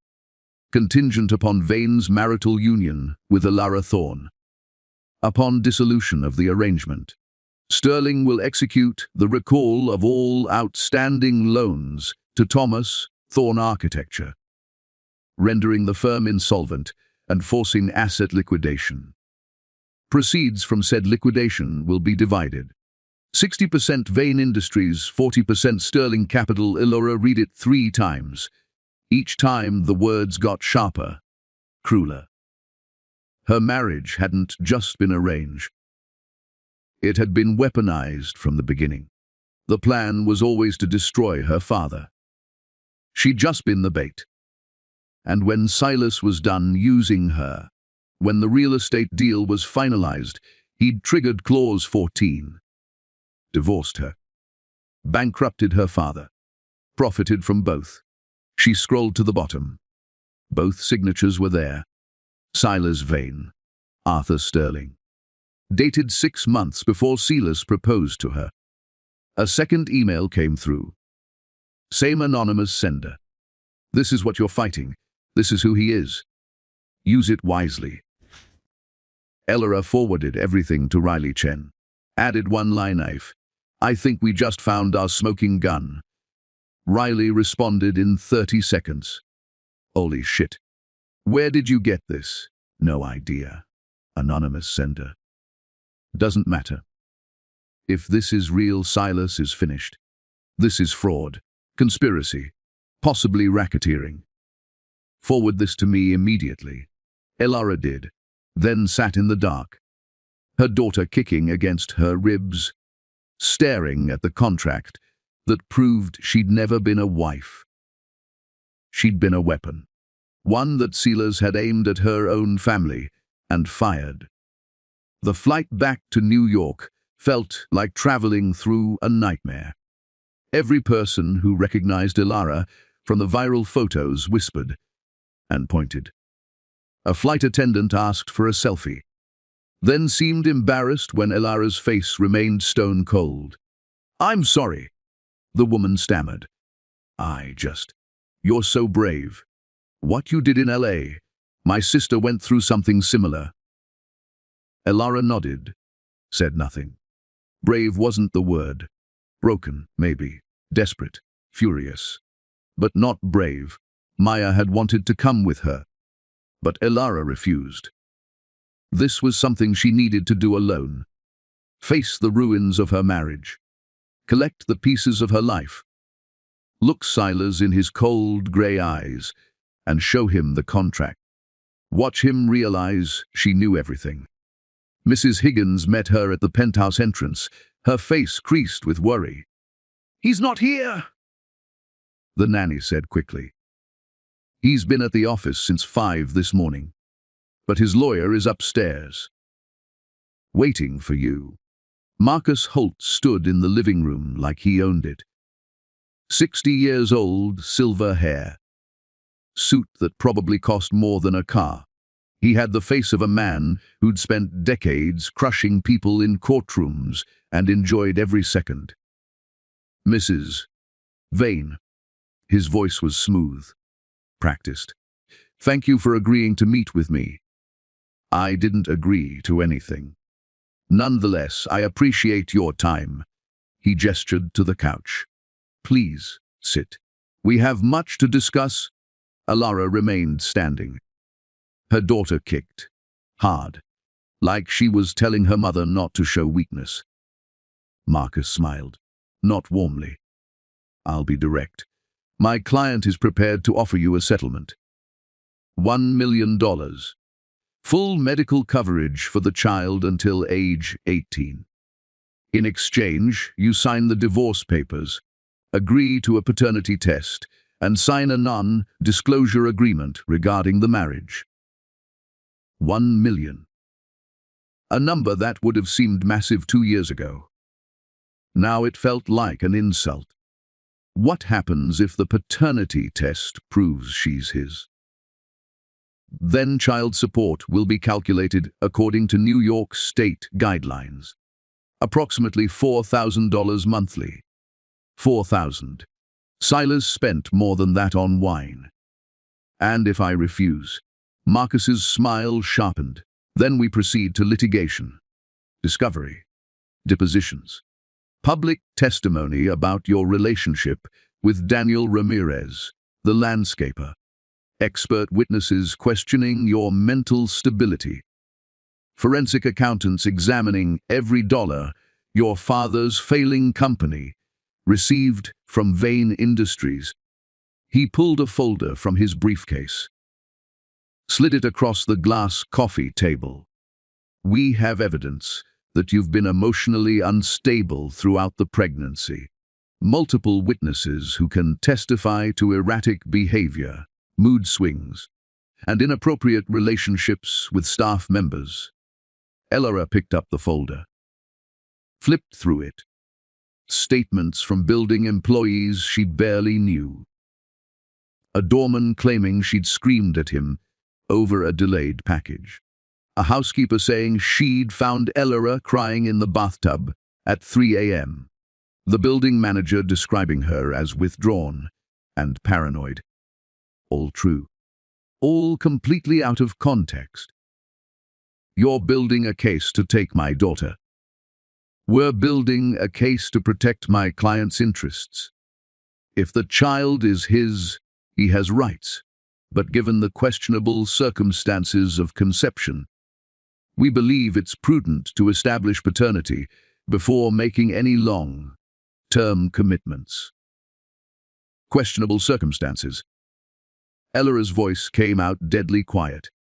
contingent upon Vane's marital union with Elora Thorne. Upon dissolution of the arrangement, Sterling will execute the recall of all outstanding loans to Thomas Thorne Architecture, rendering the firm insolvent and forcing asset liquidation. Proceeds from said liquidation will be divided. 60% Vane Industries, 40% Sterling Capital. Elora read it 3 times. Each time the words got sharper, crueler. Her marriage hadn't just been arranged. It had been weaponized from the beginning. The plan was always to destroy her father. She'd just been the bait. And when Silas was done using her, when the real estate deal was finalized, he'd triggered Clause 14. Divorced her. Bankrupted her father. Profited from both. She scrolled to the bottom. Both signatures were there. Silas Vane, Arthur Sterling. Dated 6 months before Silas proposed to her. A second email came through. Same anonymous sender. This is what you're fighting. This is who he is. Use it wisely. Elora forwarded everything to Riley Chen. Added one line knife. I think we just found our smoking gun. Riley responded in 30 seconds. Holy shit. Where did you get this? No idea. Anonymous sender. Doesn't matter. If this is real, Silas is finished. This is fraud, conspiracy, possibly racketeering. Forward this to me immediately. Elora did, then sat in the dark, her daughter kicking against her ribs, staring at the contract that proved she'd never been a wife. She'd been a weapon, one that Silas had aimed at her own family and fired. The flight back to New York felt like traveling through a nightmare. Every person who recognized Elora from the viral photos whispered, and pointed. A flight attendant asked for a selfie, then seemed embarrassed when Elara's face remained stone cold. "I'm sorry," the woman stammered. You're so brave. What you did in LA? My sister went through something similar." Elara nodded, said nothing. Brave wasn't the word. Broken, maybe. Desperate. Furious. But not brave. Maya had wanted to come with her. But Elara refused. This was something she needed to do alone. Face the ruins of her marriage. Collect the pieces of her life. Look Silas in his cold, grey eyes and show him the contract. Watch him realize she knew everything. Mrs. Higgins met her at the penthouse entrance, her face creased with worry. "He's not here," the nanny said quickly. "He's been at the office since 5 this morning, but his lawyer is upstairs, waiting for you." Marcus Holt stood in the living room like he owned it. 60 years old, silver hair. Suit that probably cost more than a car. He had the face of a man who'd spent decades crushing people in courtrooms and enjoyed every second. "Mrs. Vane." His voice was smooth, practiced. "Thank you for agreeing to meet with me. I didn't agree to anything. Nonetheless, I appreciate your time." He gestured to the couch. "Please, sit. We have much to discuss." Elara remained standing. Her daughter kicked, hard, like she was telling her mother not to show weakness. Marcus smiled, not warmly. "I'll be direct. My client is prepared to offer you a settlement. $1 million. Full medical coverage for the child until age 18. In exchange, you sign the divorce papers, agree to a paternity test, and sign a non-disclosure agreement regarding the marriage. 1 million. A number that would have seemed massive 2 years ago. Now it felt like an insult. What happens if the paternity test proves she's his? Then child support will be calculated according to New York state guidelines. Approximately $4,000 monthly. 4,000. Silas spent more than that on wine. And if I refuse? Marcus's smile sharpened. Then we proceed to litigation. Discovery. Depositions. Public testimony about your relationship with Daniel Ramirez, the landscaper. Expert witnesses questioning your mental stability. Forensic accountants examining every dollar your father's failing company received from Vane Industries. He pulled a folder from his briefcase, slid it across the glass coffee table. "We have evidence that you've been emotionally unstable throughout the pregnancy. Multiple witnesses who can testify to erratic behavior, mood swings, and inappropriate relationships with staff members." Elara picked up the folder, flipped through it. Statements from building employees she barely knew. A doorman claiming she'd screamed at him over a delayed package. A housekeeper saying she'd found Elara crying in the bathtub at 3 a.m. The building manager describing her as withdrawn and paranoid. All true. All completely out of context. "You're building a case to take my daughter." "We're building a case to protect my client's interests. If the child is his, he has rights. But given the questionable circumstances of conception, we believe it's prudent to establish paternity before making any long-term commitments." Questionable circumstances. Elara's voice came out deadly quiet.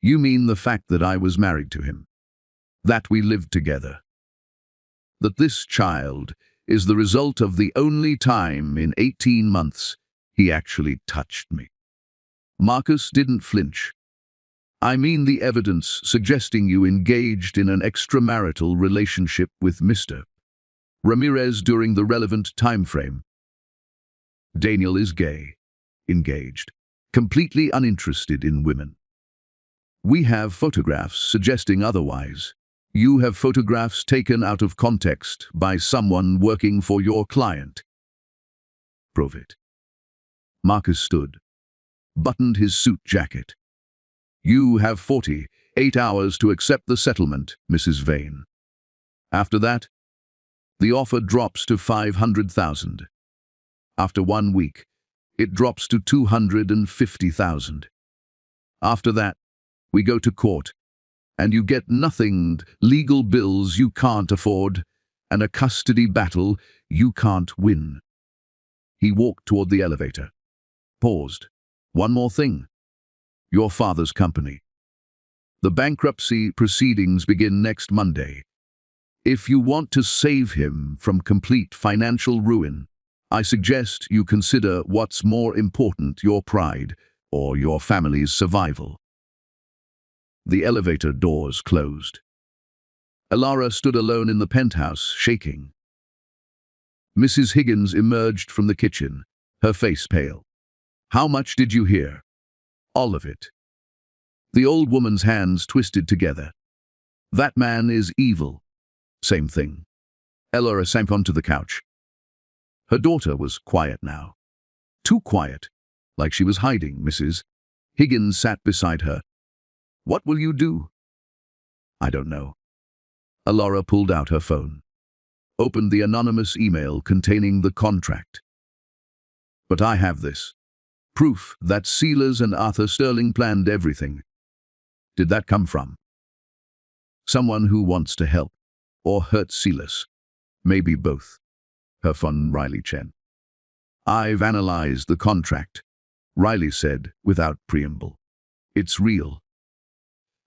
"You mean the fact that I was married to him? That we lived together? That this child is the result of the only time in 18 months he actually touched me?" Marcus didn't flinch. "I mean the evidence suggesting you engaged in an extramarital relationship with Mr. Ramirez during the relevant time frame. Daniel is gay, engaged, completely uninterested in women. We have photographs suggesting otherwise. You have photographs taken out of context by someone working for your client. Prove it. Marcus stood, buttoned his suit jacket. You have 48 hours to accept the settlement, Mrs. Vane. After that, the offer drops to 500,000. After 1 week, it drops to 250,000. After that, we go to court, and you get nothing, legal bills you can't afford, and a custody battle you can't win. He walked toward the elevator, paused. One more thing. Your father's company. The bankruptcy proceedings begin next Monday. If you want to save him from complete financial ruin, I suggest you consider what's more important, your pride or your family's survival. The elevator doors closed. Elara stood alone in the penthouse, shaking. Mrs. Higgins emerged from the kitchen, her face pale. How much did you hear? All of it. The old woman's hands twisted together. That man is evil. Same thing. Elara sank onto the couch. Her daughter was quiet now. Too quiet, like she was hiding. Mrs. Higgins sat beside her. What will you do? I don't know. Elara pulled out her phone, opened the anonymous email containing the contract. But I have this. Proof that Sealers and Arthur Sterling planned everything. Did that come from someone who wants to help or hurt Sealers? Maybe both. Her phone, Riley Chen. I've analyzed the contract, Riley said without preamble. It's real.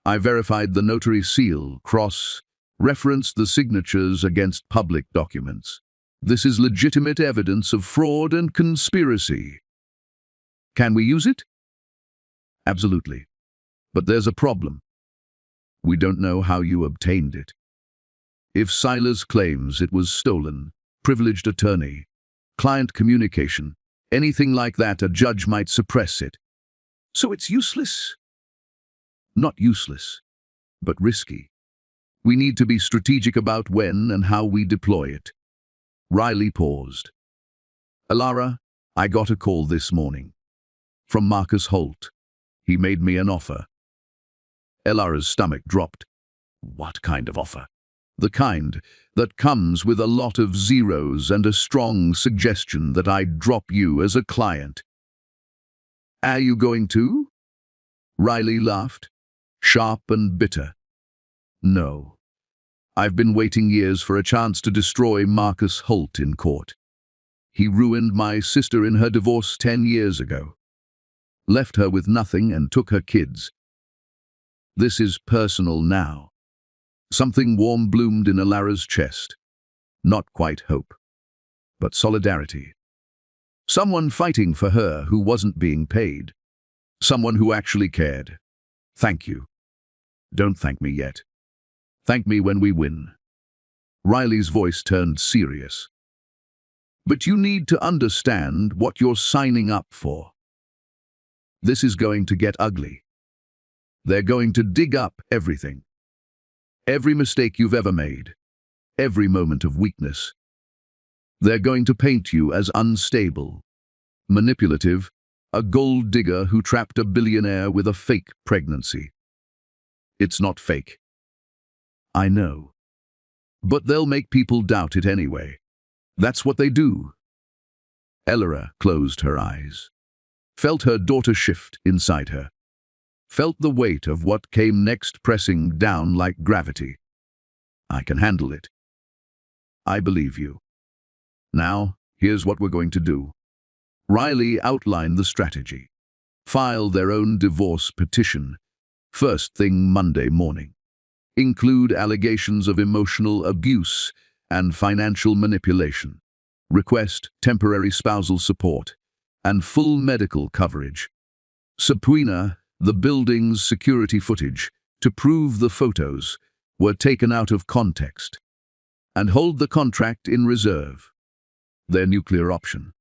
I verified the notary seal, cross-referenced the signatures against public documents. This is legitimate evidence of fraud and conspiracy. Can we use it? Absolutely. But there's a problem. We don't know how you obtained it. If Silas claims it was stolen, privileged attorney, client communication, anything like that, a judge might suppress it. So it's useless? Not useless, but risky. We need to be strategic about when and how we deploy it. Riley paused. Elara, I got a call this morning. From Marcus Holt. He made me an offer. Elara's stomach dropped. What kind of offer? The kind that comes with a lot of zeros and a strong suggestion that I'd drop you as a client. Are you going to? Riley laughed, sharp and bitter. No. I've been waiting years for a chance to destroy Marcus Holt in court. He ruined my sister in her divorce 10 years ago. Left her with nothing and took her kids. This is personal now. Something warm bloomed in Elara's chest. Not quite hope, but solidarity. Someone fighting for her who wasn't being paid. Someone who actually cared. Thank you. Don't thank me yet. Thank me when we win. Riley's voice turned serious. But you need to understand what you're signing up for. This is going to get ugly. They're going to dig up everything. Every mistake you've ever made. Every moment of weakness. They're going to paint you as unstable, manipulative, a gold digger who trapped a billionaire with a fake pregnancy. It's not fake. I know. But they'll make people doubt it anyway. That's what they do. Elara closed her eyes. Felt her daughter shift inside her. Felt the weight of what came next pressing down like gravity. I can handle it. I believe you. Now, here's what we're going to do. Riley outlined the strategy. File their own divorce petition, first thing Monday morning. Include allegations of emotional abuse and financial manipulation. Request temporary spousal support and full medical coverage. Subpoena the building's security footage to prove the photos were taken out of context. And hold the contract in reserve. Their nuclear option.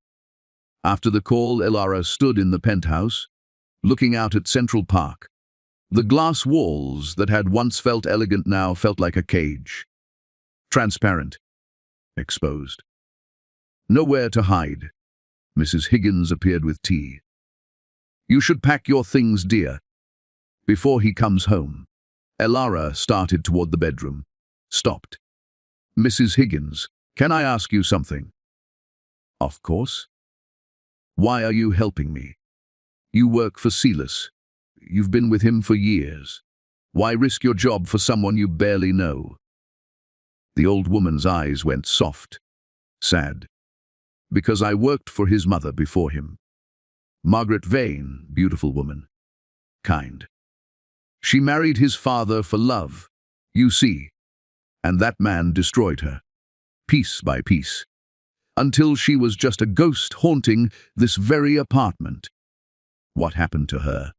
After the call, Elara stood in the penthouse, looking out at Central Park. The glass walls that had once felt elegant now felt like a cage. Transparent. Exposed. Nowhere to hide. Mrs. Higgins appeared with tea. "You should pack your things, dear, before he comes home." Elara started toward the bedroom. Stopped. "Mrs. Higgins, can I ask you something?" "Of course." "Why are you helping me? You work for Silas. You've been with him for years. Why risk your job for someone you barely know?" The old woman's eyes went soft, sad. "Because I worked for his mother before him. Margaret Vane, beautiful woman. Kind. She married his father for love, you see, and that man destroyed her, piece by piece, until she was just a ghost haunting this very apartment." "What happened to her?"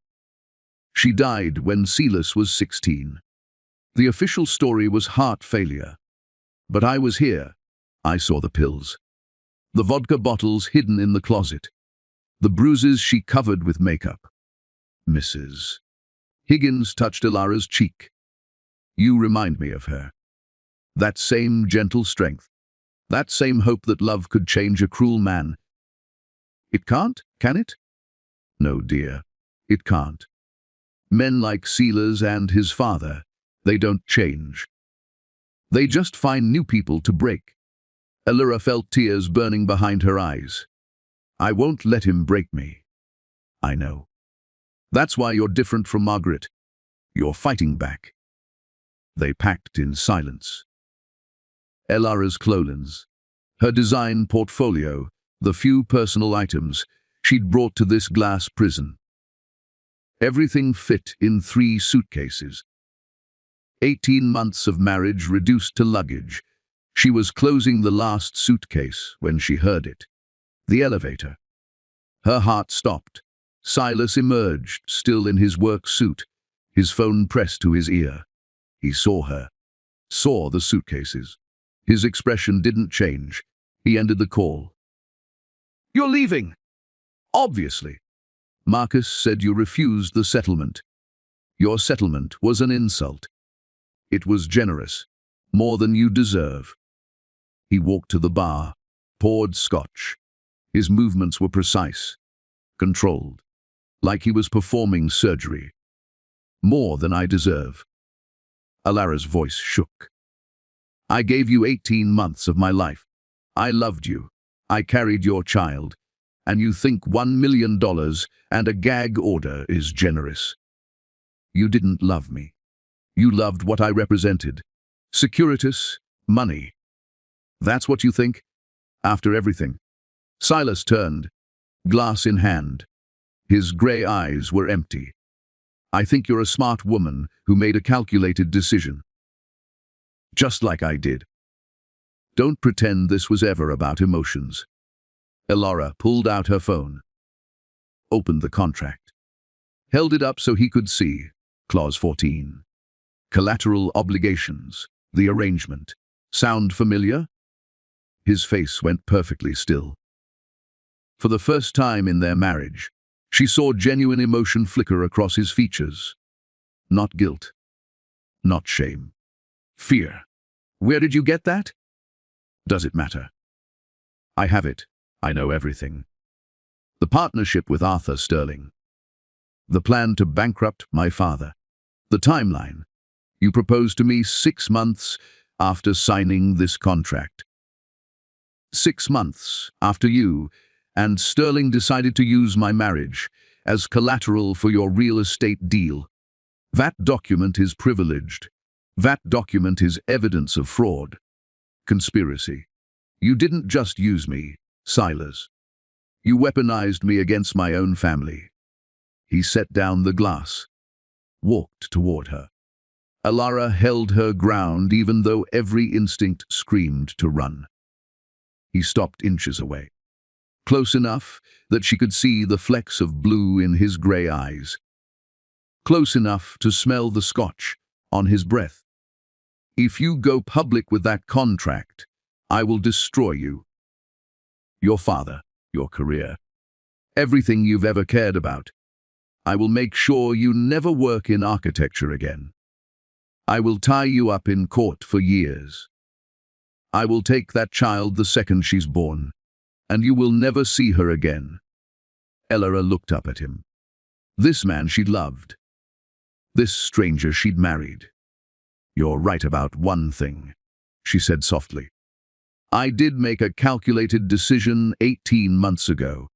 "She died when Silas was 16. The official story was heart failure. But I was here. I saw the pills. The vodka bottles hidden in the closet. The bruises she covered with makeup." Mrs. Higgins touched Elara's cheek. "You remind me of her. That same gentle strength. That same hope that love could change a cruel man. It can't, can it?" "No, dear, it can't. Men like Silas and his father, they don't change. They just find new people to break." Elara felt tears burning behind her eyes. "I won't let him break me. I know. That's why you're different from Margaret. You're fighting back." They packed in silence. Elara's clothings, her design portfolio, the few personal items she'd brought to this glass prison. Everything fit in 3 suitcases. 18 months of marriage reduced to luggage. She was closing the last suitcase when she heard it. The elevator. Her heart stopped. Silas emerged, still in his work suit, his phone pressed to his ear. He saw her, saw the suitcases. His expression didn't change. He ended the call. "You're leaving?" "Obviously. Marcus said you refused the settlement. Your settlement was an insult. It was generous, more than you deserve." He walked to the bar, poured scotch. His movements were precise, controlled, like he was performing surgery. "More than I deserve." Elara's voice shook. "I gave you 18 months of my life. I loved you. I carried your child. And you think $1 million and a gag order is generous. You didn't love me. You loved what I represented. Securitas, money. That's what you think? After everything." Silas turned, glass in hand. His grey eyes were empty. "I think you're a smart woman who made a calculated decision. Just like I did. Don't pretend this was ever about emotions." Elara pulled out her phone, opened the contract, held it up so he could see. Clause 14. Collateral obligations. The arrangement. Sound familiar? His face went perfectly still. For the first time in their marriage, she saw genuine emotion flicker across his features. Not guilt. Not shame. Fear. "Where did you get that?" "Does it matter? I have it. I know everything. The partnership with Arthur Sterling. The plan to bankrupt my father. The timeline. You proposed to me 6 months after signing this contract. 6 months after you and Sterling decided to use my marriage as collateral for your real estate deal. That document is privileged. That document is evidence of fraud. Conspiracy. You didn't just use me, Silas. You weaponized me against my own family." He set down the glass, walked toward her. Elara held her ground even though every instinct screamed to run. He stopped inches away, close enough that she could see the flecks of blue in his grey eyes, close enough to smell the scotch on his breath. "If you go public with that contract, I will destroy you. Your father, your career, everything you've ever cared about. I will make sure you never work in architecture again. I will tie you up in court for years. I will take that child the second she's born, and you will never see her again." Elora looked up at him. This man she'd loved. This stranger she'd married. "You're right about one thing," she said softly. "I did make a calculated decision 18 months ago.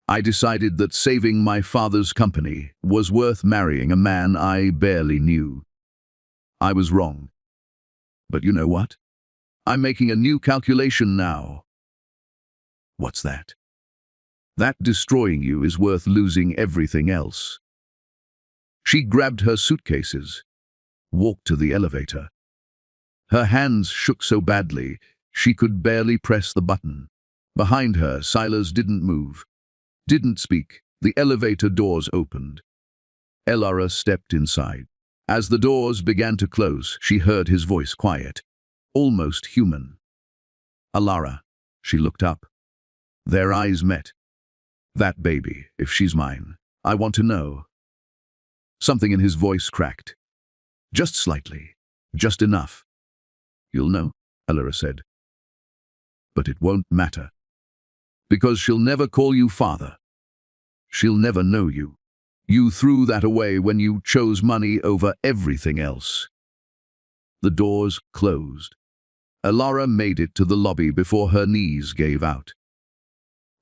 I decided that saving my father's company was worth marrying a man I barely knew. I was wrong. But you know what? I'm making a new calculation now." "What's that?" "That destroying you is worth losing everything else." She grabbed her suitcases, walked to the elevator. Her hands shook so badly she could barely press the button. Behind her, Silas didn't move, didn't speak. The elevator doors opened. Elora stepped inside. As the doors began to close, she heard his voice, quiet, almost human. "Elora." She looked up. Their eyes met. "That baby, if she's mine, I want to know." Something in his voice cracked. Just slightly, just enough. "You'll know," Elora said. "But it won't matter. Because she'll never call you father. She'll never know you. You threw that away when you chose money over everything else." The doors closed. Elora made it to the lobby before her knees gave out.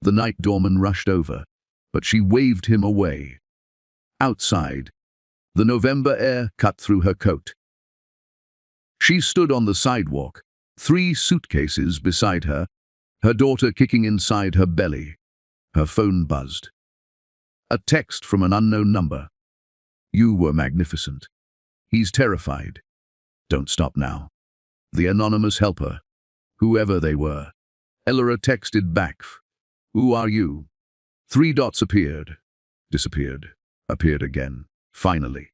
The night doorman rushed over, but she waved him away. Outside, the November air cut through her coat. She stood on the sidewalk, 3 suitcases beside her, her daughter kicking inside her belly. Her phone buzzed. A text from an unknown number. "You were magnificent. He's terrified. Don't stop now." The anonymous helper, whoever they were. Elora texted back, "Who are you?" 3 dots appeared, disappeared, appeared again, finally.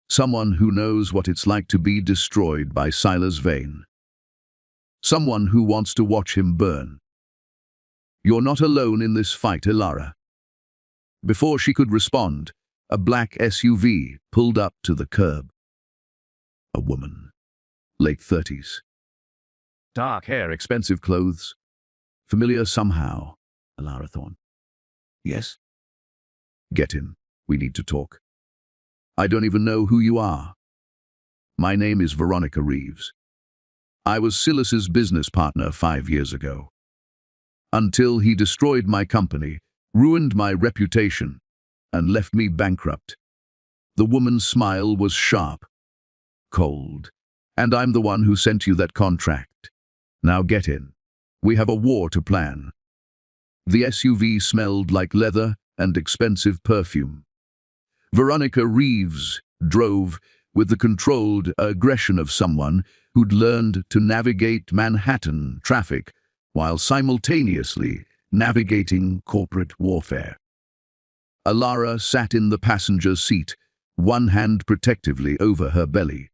Someone who knows what it's like to be destroyed by Silas Vane. Someone who wants to watch him burn. "You're not alone in this fight, Elora." Before she could respond, a black SUV pulled up to the curb. A woman, late 30s. Dark hair, expensive clothes. Familiar somehow, Elora thought. "Yes?" "Get in. We need to talk." "I don't even know who you are." "My name is Veronica Reeves. I was Silas's business partner 5 years ago. Until he destroyed my company, ruined my reputation, and left me bankrupt." The woman's smile was sharp, cold. "And I'm the one who sent you that contract. Now get in. We have a war to plan." The SUV smelled like leather and expensive perfume. Veronica Reeves drove with the controlled aggression of someone who'd learned to navigate Manhattan traffic while simultaneously navigating corporate warfare. Elora sat in the passenger seat, one hand protectively over her belly,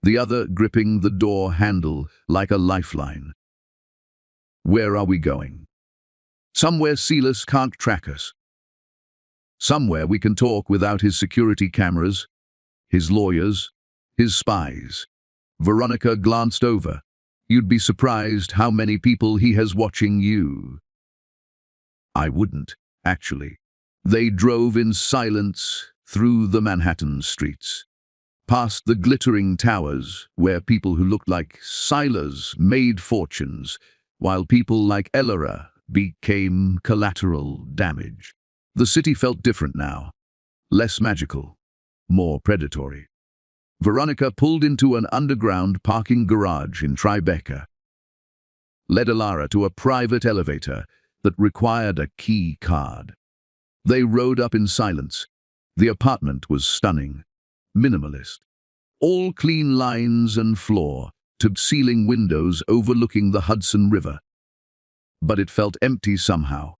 the other gripping the door handle like a lifeline. "Where are we going?" "Somewhere Silas can't track us. Somewhere we can talk without his security cameras, his lawyers, his spies." Veronica glanced over. "You'd be surprised how many people he has watching you." "I wouldn't, actually." They drove in silence through the Manhattan streets, past the glittering towers where people who looked like Silas made fortunes, while people like Elora became collateral damage. The city felt different now, less magical, more predatory. Veronica pulled into an underground parking garage in Tribeca, led Elora to a private elevator that required a key card. They rode up in silence. The apartment was stunning, minimalist. All clean lines and floor, to ceiling windows overlooking the Hudson River. But it felt empty somehow,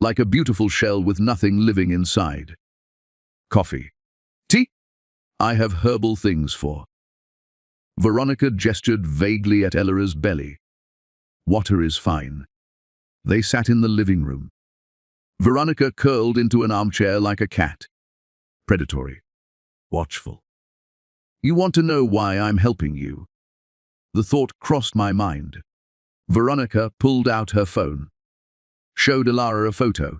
like a beautiful shell with nothing living inside. "Coffee. Tea? I have herbal things for." Veronica gestured vaguely at Elora's belly. "Water is fine." They sat in the living room. Veronica curled into an armchair like a cat. predatory, watchful. You want to know why I'm helping you? The thought crossed my mind. Veronica pulled out her phone, showed Elara a photo.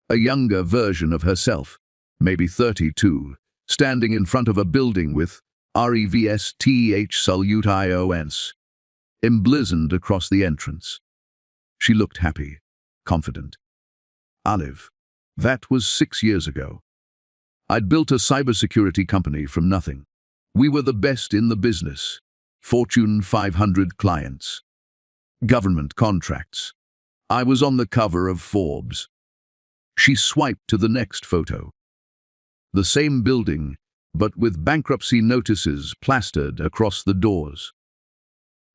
A younger version of herself, maybe 32, standing in front of a building with REVSTH salute IONS, emblazoned across the entrance. She looked happy, confident. Olive. That was 6 years ago. I'd built a cybersecurity company from nothing. We were the best in the business. Fortune 500 clients. Government contracts. I was on the cover of Forbes. She swiped to the next photo. The same building, but with bankruptcy notices plastered across the doors.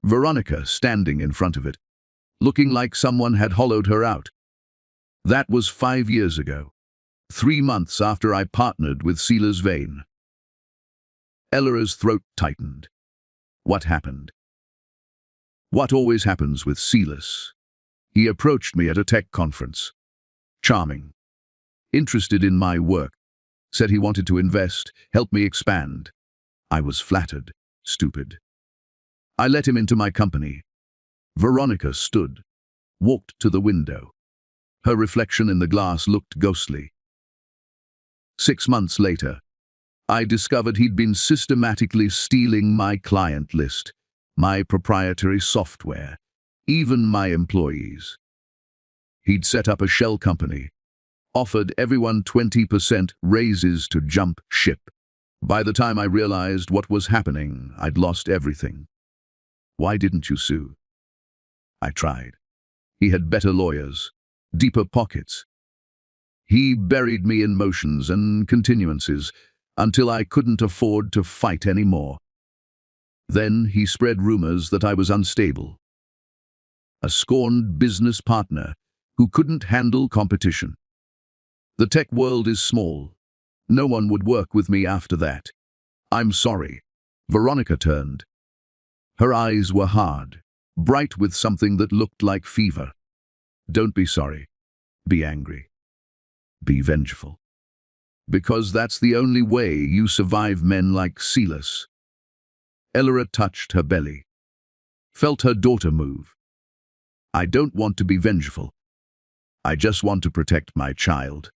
Veronica standing in front of it, looking like someone had hollowed her out. That was 5 years ago, 3 months after I partnered with Silas Vane. Elara's throat tightened. What happened? What always happens with Silas? He approached me at a tech conference. Charming. Interested in my work. Said he wanted to invest, help me expand. I was flattered. Stupid. I let him into my company. Veronica stood, walked to the window. Her reflection in the glass looked ghostly. 6 months later, I discovered he'd been systematically stealing my client list, my proprietary software, even my employees. He'd set up a shell company, offered everyone 20% raises to jump ship. By the time I realized what was happening, I'd lost everything. Why didn't you sue? I tried. He had better lawyers, deeper pockets. He buried me in motions and continuances until I couldn't afford to fight anymore. Then he spread rumors that I was unstable. A scorned business partner who couldn't handle competition. The tech world is small. No one would work with me after that. I'm sorry. Veronica turned. Her eyes were hard, bright with something that looked like fever. Don't be sorry. Be angry. Be vengeful. Because that's the only way you survive men like Silas. Elara touched her belly, felt her daughter move. I don't want to be vengeful. I just want to protect my child.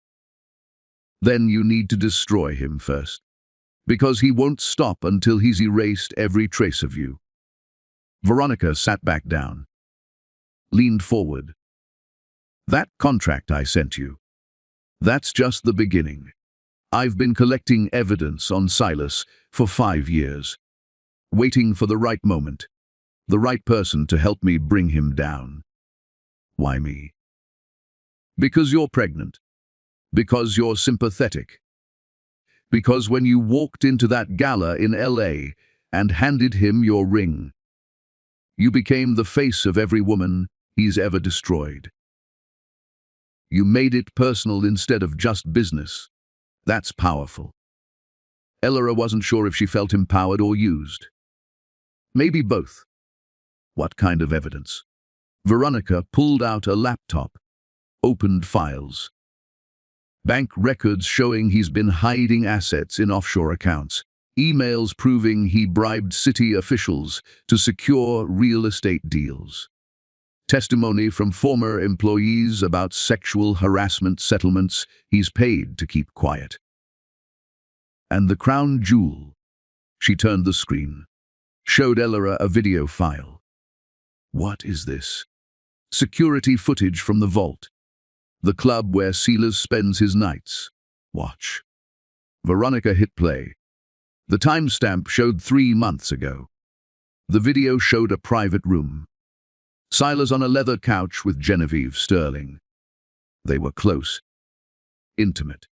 Then you need to destroy him first, because he won't stop until he's erased every trace of you. Veronica sat back down, leaned forward. That contract I sent you, that's just the beginning. I've been collecting evidence on Silas for 5 years, waiting for the right moment, the right person to help me bring him down. Why me? Because you're pregnant. Because you're sympathetic. Because when you walked into that gala in LA and handed him your ring, you became the face of every woman he's ever destroyed. You made it personal instead of just business. That's powerful. Elara wasn't sure if she felt empowered or used. Maybe both. What kind of evidence? Veronica pulled out a laptop, opened files. Bank records showing he's been hiding assets in offshore accounts. Emails proving he bribed city officials to secure real estate deals. Testimony from former employees about sexual harassment settlements he's paid to keep quiet. And the crown jewel. She turned the screen, showed Elara a video file. What is this? Security footage from the vault. The club where Silas spends his nights. Watch. Veronica hit play. The timestamp showed 3 months ago. The video showed a private room. Silas on a leather couch with Genevieve Sterling. They were close, intimate.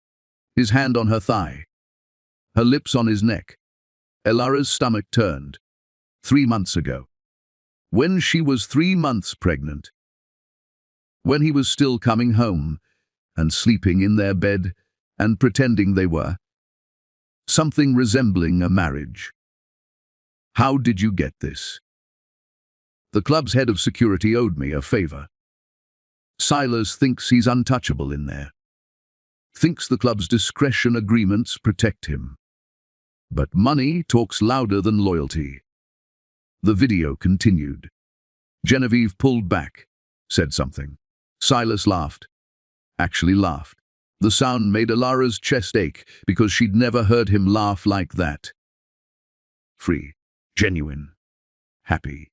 His hand on her thigh, her lips on his neck. Elara's stomach turned. 3 months ago. When she was 3 months pregnant. When he was still coming home and sleeping in their bed and pretending they were. Something resembling a marriage. How did you get this? The club's head of security owed me a favor. Silas thinks he's untouchable in there. thinks the club's discretion agreements protect him. But money talks louder than loyalty. The video continued. Genevieve pulled back, said something. Silas laughed. Actually laughed. The sound made Alara's chest ache because she'd never heard him laugh like that. Free, genuine, happy.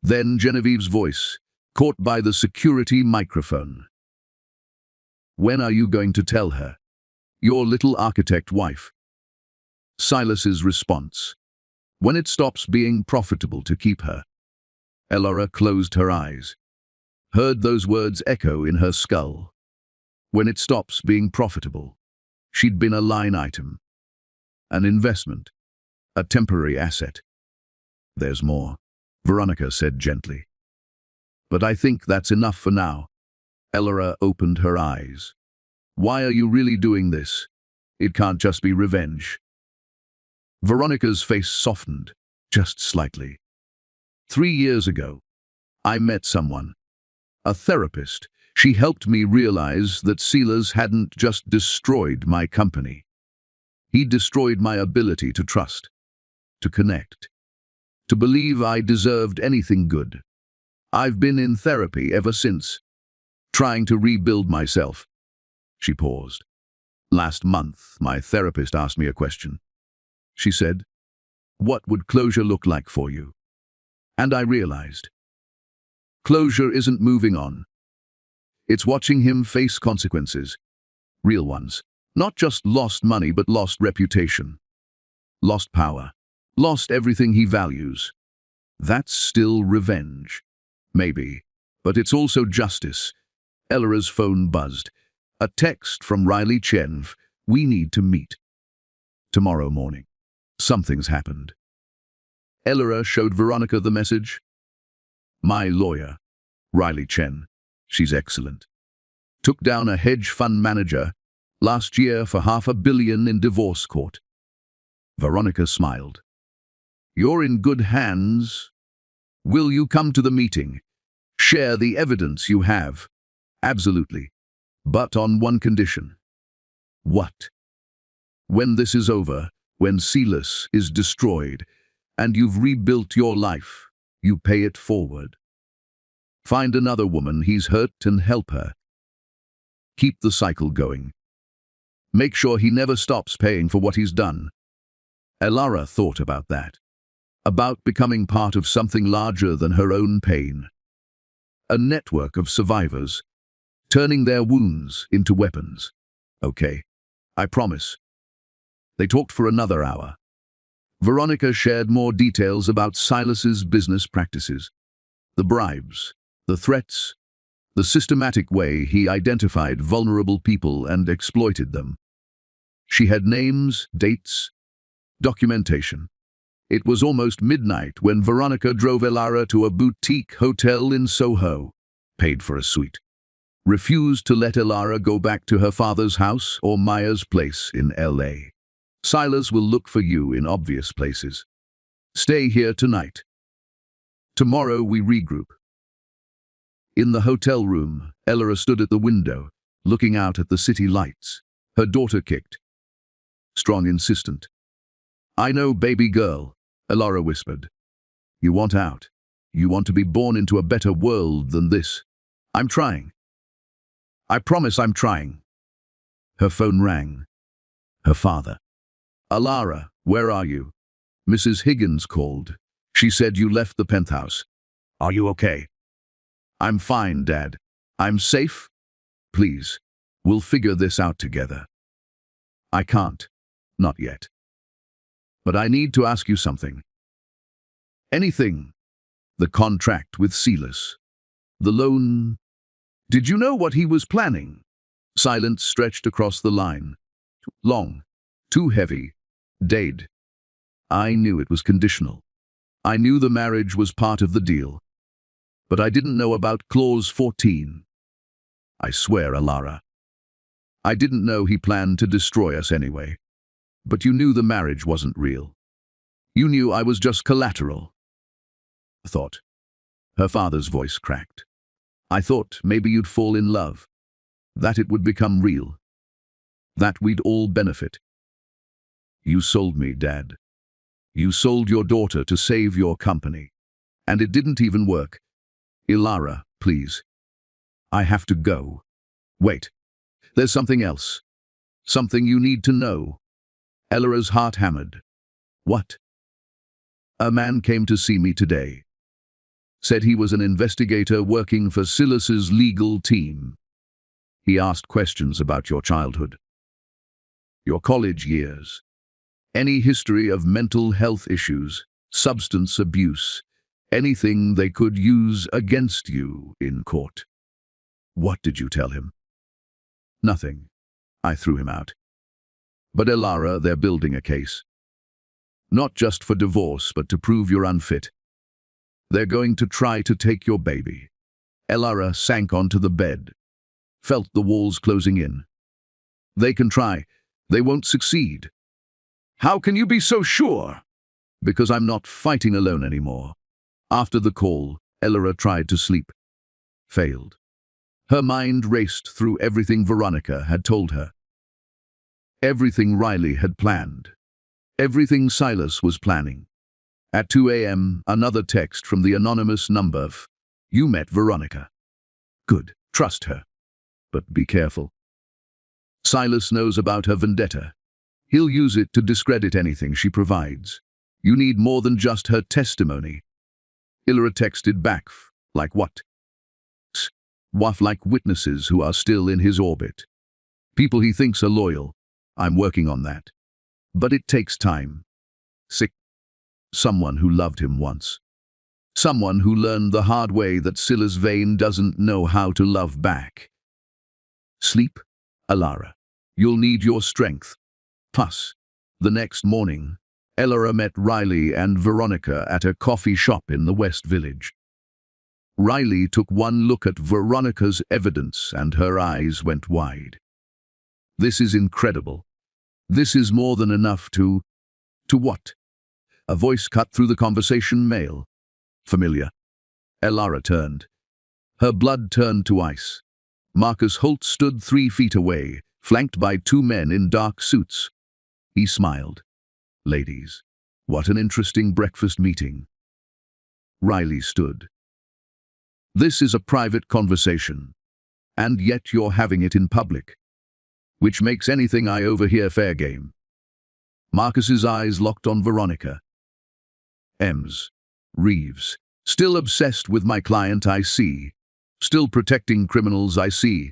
Then Genevieve's voice, caught by the security microphone. When are you going to tell her? Your little architect wife. Silas's response. When it stops being profitable to keep her. Alara closed her eyes. Heard those words echo in her skull. When it stops being profitable. She'd been a line item. An investment. A temporary asset. There's more, Veronica said gently. But I think that's enough for now. Alara opened her eyes. Why are you really doing this? It can't just be revenge. Veronica's face softened, just slightly. 3 years ago, I met someone. A therapist. She helped me realize that Silas hadn't just destroyed my company. He destroyed my ability to trust, to connect, to believe I deserved anything good. I've been in therapy ever since, trying to rebuild myself. She paused. Last month, my therapist asked me a question. She said, "What would closure look like for you?" And I realized. Closure isn't moving on. It's watching him face consequences. Real ones. Not just lost money, but lost reputation. Lost power. Lost everything he values. That's still revenge. Maybe. But it's also justice. Elara's phone buzzed. A text from Riley Chenv. We need to meet. Tomorrow morning. Something's happened. Elara showed Veronica the message. My lawyer, Riley Chen. She's excellent. Took down a hedge fund manager last year for $500 million in divorce court. Veronica smiled. You're in good hands. Will you come to the meeting? Share the evidence you have. Absolutely. But on one condition. What? When this is over, when Silas is destroyed, and you've rebuilt your life, you pay it forward. Find another woman he's hurt and help her. Keep the cycle going. Make sure he never stops paying for what he's done. Alara thought about that. About becoming part of something larger than her own pain. A network of survivors, turning their wounds into weapons. Okay, I promise. They talked for another hour. Veronica shared more details about Silas's business practices. The bribes, the threats, the systematic way he identified vulnerable people and exploited them. She had names, dates, documentation. It was almost midnight when Veronica drove Alara to a boutique hotel in Soho, paid for a suite. Refused to let Alara go back to her father's house or Maya's place in LA. Silas will look for you in obvious places. Stay here tonight. Tomorrow we regroup. In the hotel room, Alara stood at the window, looking out at the city lights. Her daughter kicked. Strong, insistent. I know, baby girl, Alara whispered. You want out. You want to be born into a better world than this. I'm trying. I promise I'm trying. Her phone rang. Her father. Alara, where are you? Mrs. Higgins called. She said you left the penthouse. Are you okay? I'm fine, Dad. I'm safe? Please, we'll figure this out together. I can't. Not yet. But I need to ask you something. Anything. The contract with Silas. The loan. Did you know what he was planning? Silence stretched across the line. Long. Too heavy. Dead. I knew it was conditional. I knew the marriage was part of the deal. But I didn't know about Clause 14. I swear, Alara. I didn't know he planned to destroy us anyway. But you knew the marriage wasn't real. You knew I was just collateral. I thought. Her father's voice cracked. I thought maybe you'd fall in love. That it would become real. that we'd all benefit. You sold me, Dad. You sold your daughter to save your company. And it didn't even work. Ilara, please. I have to go. Wait. There's something else. Something you need to know. Elara's heart hammered. What? A man came to see me today. Said he was an investigator working for Silas's legal team. He asked questions about your childhood, your college years, any history of mental health issues, substance abuse, anything they could use against you in court. What did you tell him? Nothing. I threw him out. But Ilara, they're building a case. Not just for divorce, but to prove you're unfit. They're going to try to take your baby. Ilara sank onto the bed, felt the walls closing in. They can try. They won't succeed. How can you be so sure? Because I'm not fighting alone anymore. After the call, Ilara tried to sleep. Failed. Her mind raced through everything Veronica had told her. Everything Riley had planned. Everything Silas was planning. At 2 a.m., another text from the anonymous number. You met Veronica. Good. Trust her. But be careful. Silas knows about her vendetta. He'll use it to discredit anything she provides. You need more than just her testimony. Ilara texted back. Like what? Like witnesses who are still in his orbit. People he thinks are loyal. I'm working on that. But it takes time. Someone who loved him once. Someone who learned the hard way that Silas Vane doesn't know how to love back. Sleep, Ilara. You'll need your strength. Plus, the next morning, Ilara met Riley and Veronica at a coffee shop in the West Village. Riley took one look at Veronica's evidence and her eyes went wide. This is incredible. This is more than enough to what? A voice cut through the conversation. Male. Familiar. Ilara turned. Her blood turned to ice. Marcus Holt stood 3 feet away, flanked by 2 men in dark suits. He smiled. Ladies, what an interesting breakfast meeting. Riley stood. This is a private conversation, and yet you're having it in public, which makes anything I overhear fair game. Marcus's eyes locked on Veronica. Reeves. Still obsessed with my client, I see. Still protecting criminals, I see.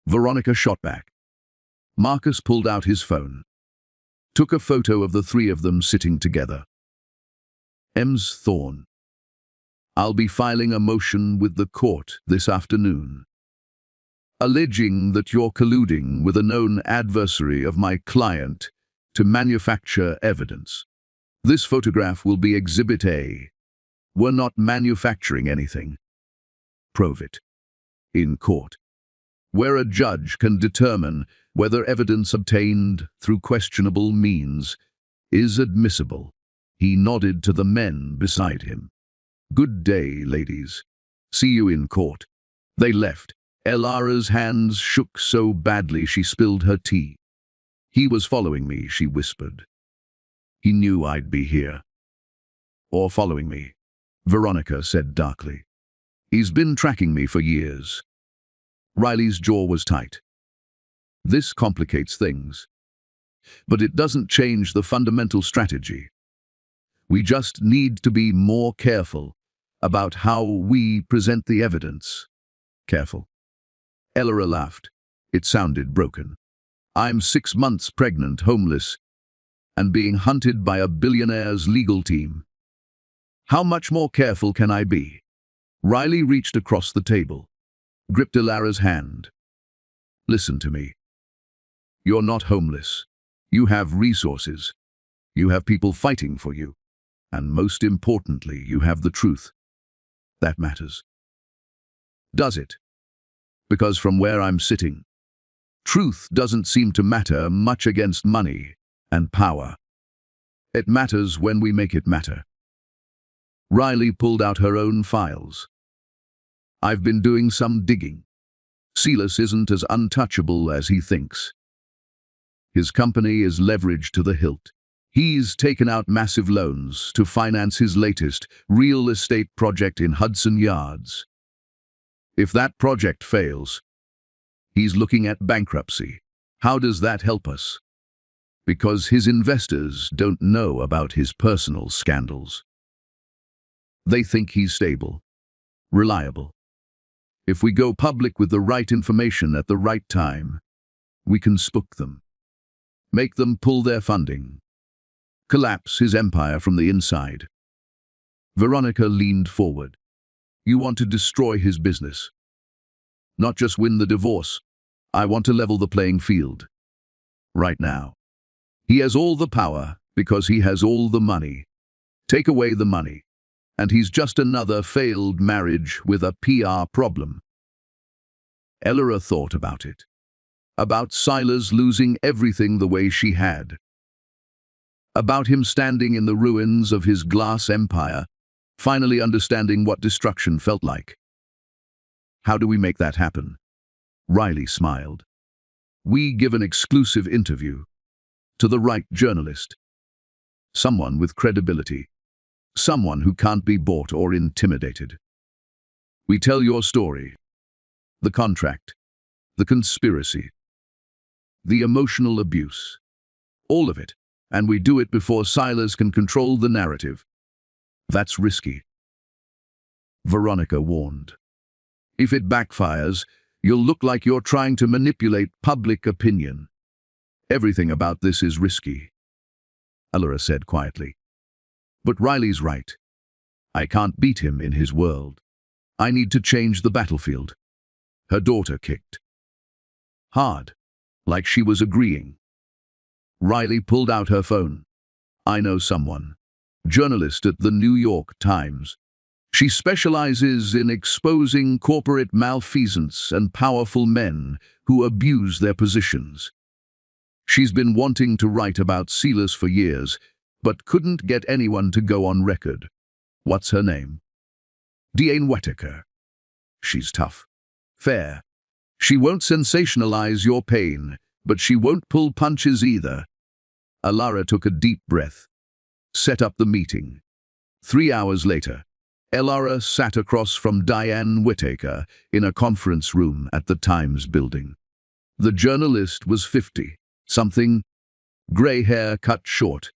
Veronica shot back. Marcus pulled out his phone. Took a photo of the 3 of them sitting together. Thorne. I'll be filing a motion with the court this afternoon, alleging that you're colluding with a known adversary of my client to manufacture evidence. This photograph will be Exhibit A. We're not manufacturing anything. Prove it. In court, where a judge can determine whether evidence obtained through questionable means is admissible. He nodded to the men beside him. Good day, ladies. See you in court. They left. Ilara's hands shook so badly she spilled her tea. He was following me, she whispered. He knew I'd be here. Or following me, Veronica said darkly. He's been tracking me for years. Riley's jaw was tight. This complicates things. But it doesn't change the fundamental strategy. We just need to be more careful about how we present the evidence. Careful. Ilara laughed. It sounded broken. I'm 6 months pregnant, homeless, and being hunted by a billionaire's legal team. How much more careful can I be? Riley reached across the table, gripped Ilara's hand. Listen to me. You're not homeless. You have resources. You have people fighting for you. And most importantly, you have the truth. That matters. Does it? Because from where I'm sitting, truth doesn't seem to matter much against money and power. It matters when we make it matter. Riley pulled out her own files. I've been doing some digging. Silas isn't as untouchable as he thinks. His company is leveraged to the hilt. He's taken out massive loans to finance his latest real estate project in Hudson Yards. If that project fails, he's looking at bankruptcy. How does that help us? Because his investors don't know about his personal scandals. They think he's stable, reliable. If we go public with the right information at the right time, we can spook them, make them pull their funding, collapse his empire from the inside. Veronica leaned forward. You want to destroy his business. Not just win the divorce. I want to level the playing field. Right now. He has all the power because he has all the money. Take away the money, and he's just another failed marriage with a PR problem. Elora thought about it. About Silas losing everything the way she had. About him standing in the ruins of his glass empire, finally understanding what destruction felt like. How do we make that happen? Riley smiled. We give an exclusive interview to the right journalist. Someone with credibility. Someone who can't be bought or intimidated. We tell your story. The contract. The conspiracy. The emotional abuse. All of it. And we do it before Silas can control the narrative. That's risky. Veronica warned. If it backfires, you'll look like you're trying to manipulate public opinion. Everything about this is risky, Elora said quietly. But Riley's right. I can't beat him in his world. I need to change the battlefield. Her daughter kicked. Hard, like she was agreeing. Riley pulled out her phone. I know someone. Journalist at the New York Times. She specializes in exposing corporate malfeasance and powerful men who abuse their positions. She's been wanting to write about Silas for years, but couldn't get anyone to go on record. What's her name? Diane Whittaker. She's tough. Fair. She won't sensationalize your pain, but she won't pull punches either. Elora took a deep breath. Set up the meeting. 3 hours later, Elora sat across from Diane Whittaker in a conference room at the Times building. The journalist was 50-something, grey hair cut short,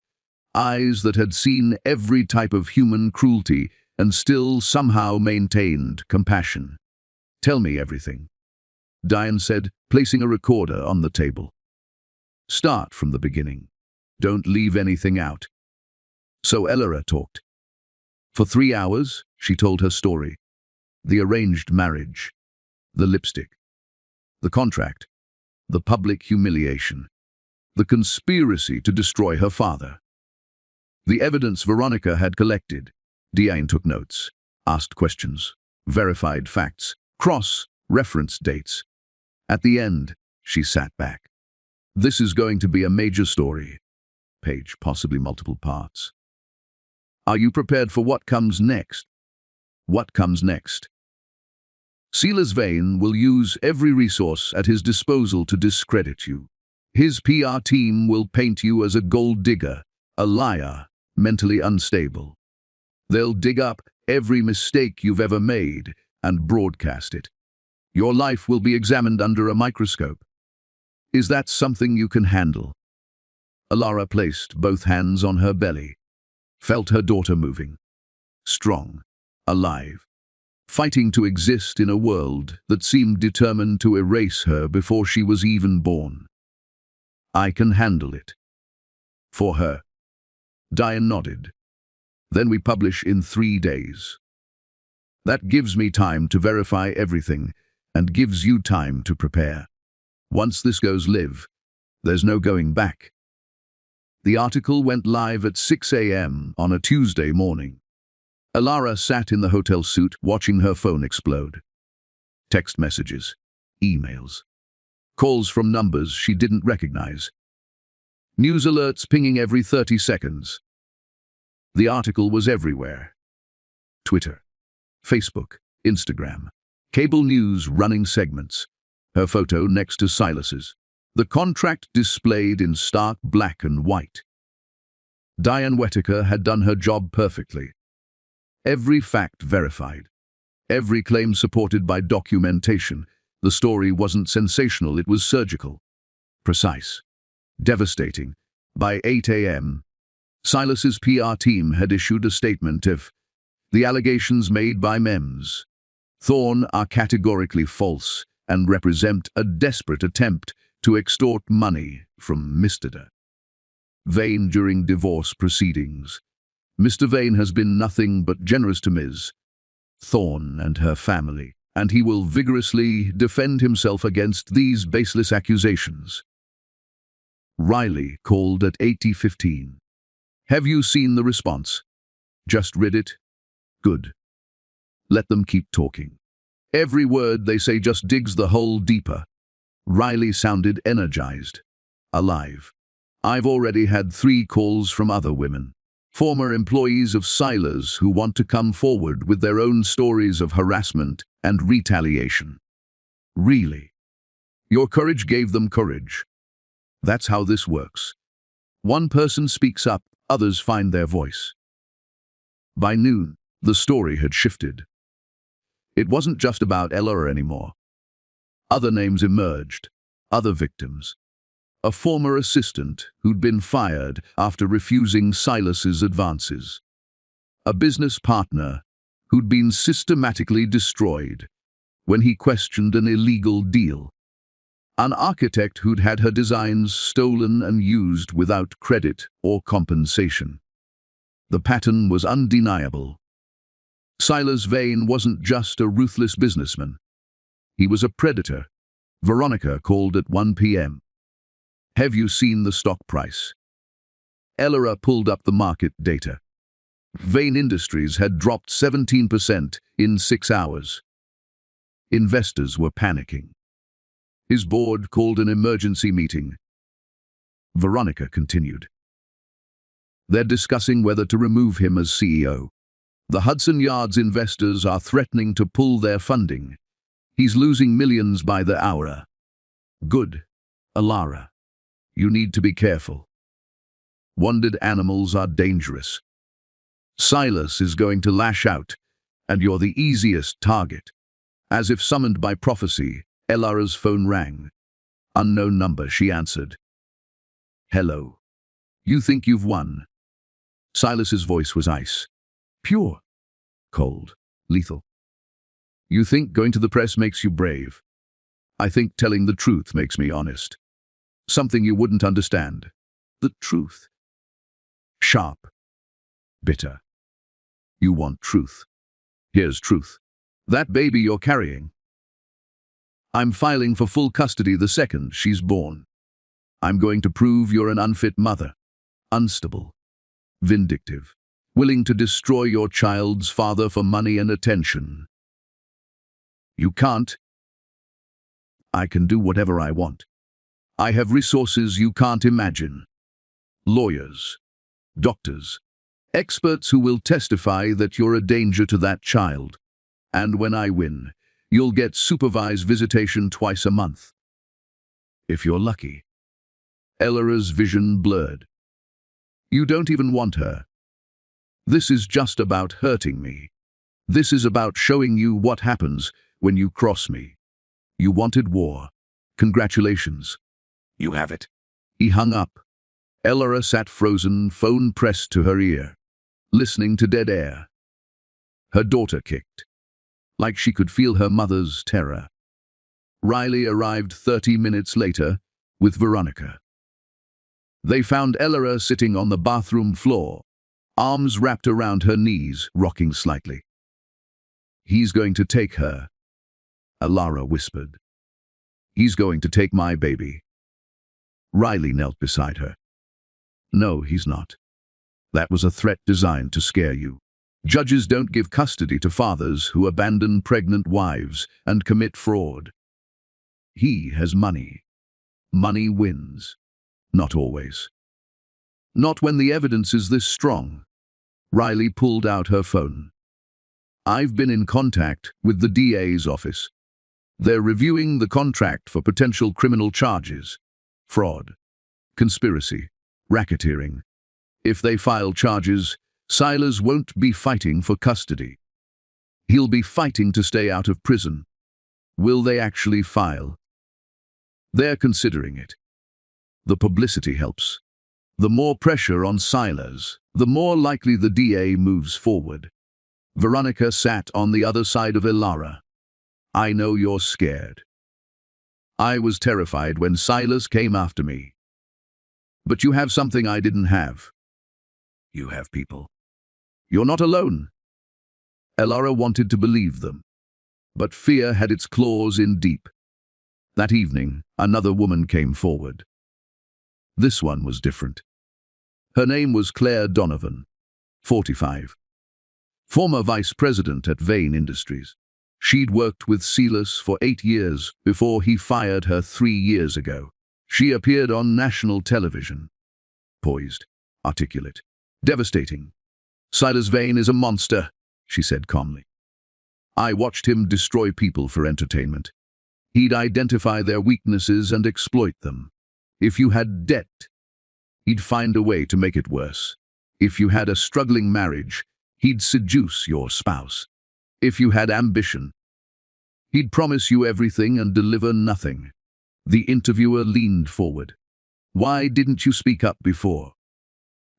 eyes that had seen every type of human cruelty and still somehow maintained compassion. Tell me everything, Diane said, placing a recorder on the table. Start from the beginning. Don't leave anything out. So Elora talked. For 3 hours, she told her story. The arranged marriage, the lipstick, the contract, the public humiliation, the conspiracy to destroy her father. The evidence Veronica had collected. Diane took notes, asked questions, verified facts, cross-referenced dates. At the end, she sat back. This is going to be a major story. Page, possibly multiple parts. Are you prepared for what comes next? What comes next? Silas Vane will use every resource at his disposal to discredit you. His PR team will paint you as a gold digger, a liar, mentally unstable. They'll dig up every mistake you've ever made and broadcast it. Your life will be examined under a microscope. Is that something you can handle? Elora placed both hands on her belly. Felt her daughter moving, strong, alive, fighting to exist in a world that seemed determined to erase her before she was even born. I can handle it. For her. Diane nodded. Then we publish in 3 days. That gives me time to verify everything and gives you time to prepare. Once this goes live, there's no going back. The article went live at 6 a.m. on a Tuesday morning. Elora sat in the hotel suite watching her phone explode. Text messages, emails, calls from numbers she didn't recognize. News alerts pinging every 30 seconds. The article was everywhere. Twitter, Facebook, Instagram, cable news running segments. Her photo next to Silas's. The contract displayed in stark black and white. Diane Whittaker had done her job perfectly. Every fact verified. Every claim supported by documentation. The story wasn't sensational, it was surgical. Precise. Devastating. By 8 a.m., Silas's PR team had issued a statement of the allegations made by Mems Thorne are categorically false and represent a desperate attempt to extort money from Mr. Vane during divorce proceedings. Mr. Vane has been nothing but generous to Ms. Thorne and her family, and he will vigorously defend himself against these baseless accusations. Riley called at 8:15. Have you seen the response? Just read it? Good. Let them keep talking. Every word they say just digs the hole deeper. Riley sounded energized, alive. I've already had 3 calls from other women, former employees of Silas who want to come forward with their own stories of harassment and retaliation. Really? Your courage gave them courage. That's how this works. One person speaks up, others find their voice. By noon, the story had shifted. It wasn't just about Ella anymore. Other names emerged, other victims. A former assistant who'd been fired after refusing Silas's advances. A business partner who'd been systematically destroyed when he questioned an illegal deal. An architect who'd had her designs stolen and used without credit or compensation. The pattern was undeniable. Silas Vane wasn't just a ruthless businessman. He was a predator. Veronica called at 1 p.m. Have you seen the stock price? Ella pulled up the market data. Vane Industries had dropped 17% in 6 hours. Investors were panicking. His board called an emergency meeting. Veronica continued. They're discussing whether to remove him as CEO. The Hudson Yards investors are threatening to pull their funding. He's losing millions by the hour. Good, Alara. You need to be careful. Wounded animals are dangerous. Silas is going to lash out, and you're the easiest target. As if summoned by prophecy, Elara's phone rang. Unknown number, she answered. Hello. You think you've won? Silas's voice was ice. Pure. Cold. Lethal. You think going to the press makes you brave. I think telling the truth makes me honest. Something you wouldn't understand. The truth. Sharp. Bitter. You want truth. Here's truth. That baby you're carrying. I'm filing for full custody the second she's born. I'm going to prove you're an unfit mother. Unstable. Vindictive. Willing to destroy your child's father for money and attention. You can't. I can do whatever I want. I have resources you can't imagine. Lawyers, doctors, experts who will testify that you're a danger to that child. And when I win, you'll get supervised visitation twice a month. If you're lucky. Elara's vision blurred. You don't even want her. This is just about hurting me. This is about showing you what happens when you cross me. You wanted war. Congratulations. You have it. He hung up. Elara sat frozen, phone pressed to her ear, listening to dead air. Her daughter kicked, like she could feel her mother's terror. Riley arrived 30 minutes later with Veronica. They found Elara sitting on the bathroom floor, arms wrapped around her knees, rocking slightly. He's going to take her, Alara whispered. He's going to take my baby. Riley knelt beside her. No, he's not. That was a threat designed to scare you. Judges don't give custody to fathers who abandon pregnant wives and commit fraud. He has money. Money wins. Not always. Not when the evidence is this strong. Riley pulled out her phone. I've been in contact with the DA's office. They're reviewing the contract for potential criminal charges. fraud, conspiracy, racketeering. If they file charges, Silas won't be fighting for custody. He'll be fighting to stay out of prison. Will they actually file? They're considering it. The publicity helps. The more pressure on Silas, the more likely the DA moves forward. Veronica sat on the other side of Elara. I know you're scared. I was terrified when Silas came after me. But you have something I didn't have. You have people. You're not alone. Elara wanted to believe them, but fear had its claws in deep. That evening, another woman came forward. This one was different. Her name was Claire Donovan, 45. Former vice president at Vane Industries. She'd worked with Silas for 8 years before he fired her 3 years ago. She appeared on national television. Poised, articulate, devastating. Silas Vane is a monster, she said calmly. I watched him destroy people for entertainment. He'd identify their weaknesses and exploit them. If you had debt, he'd find a way to make it worse. If you had a struggling marriage, he'd seduce your spouse. If you had ambition, he'd promise you everything and deliver nothing. The interviewer leaned forward. Why didn't you speak up before?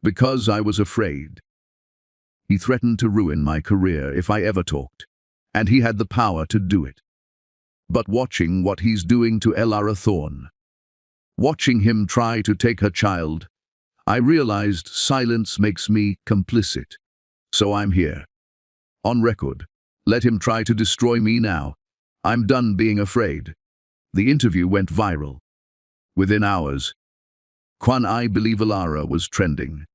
Because I was afraid. He threatened to ruin my career if I ever talked, and he had the power to do it. But watching what he's doing to Elara Thorne, watching him try to take her child, I realized silence makes me complicit. So I'm here. On record. Let him try to destroy me now. I'm done being afraid. The interview went viral. Within hours, I Believe Elara was trending.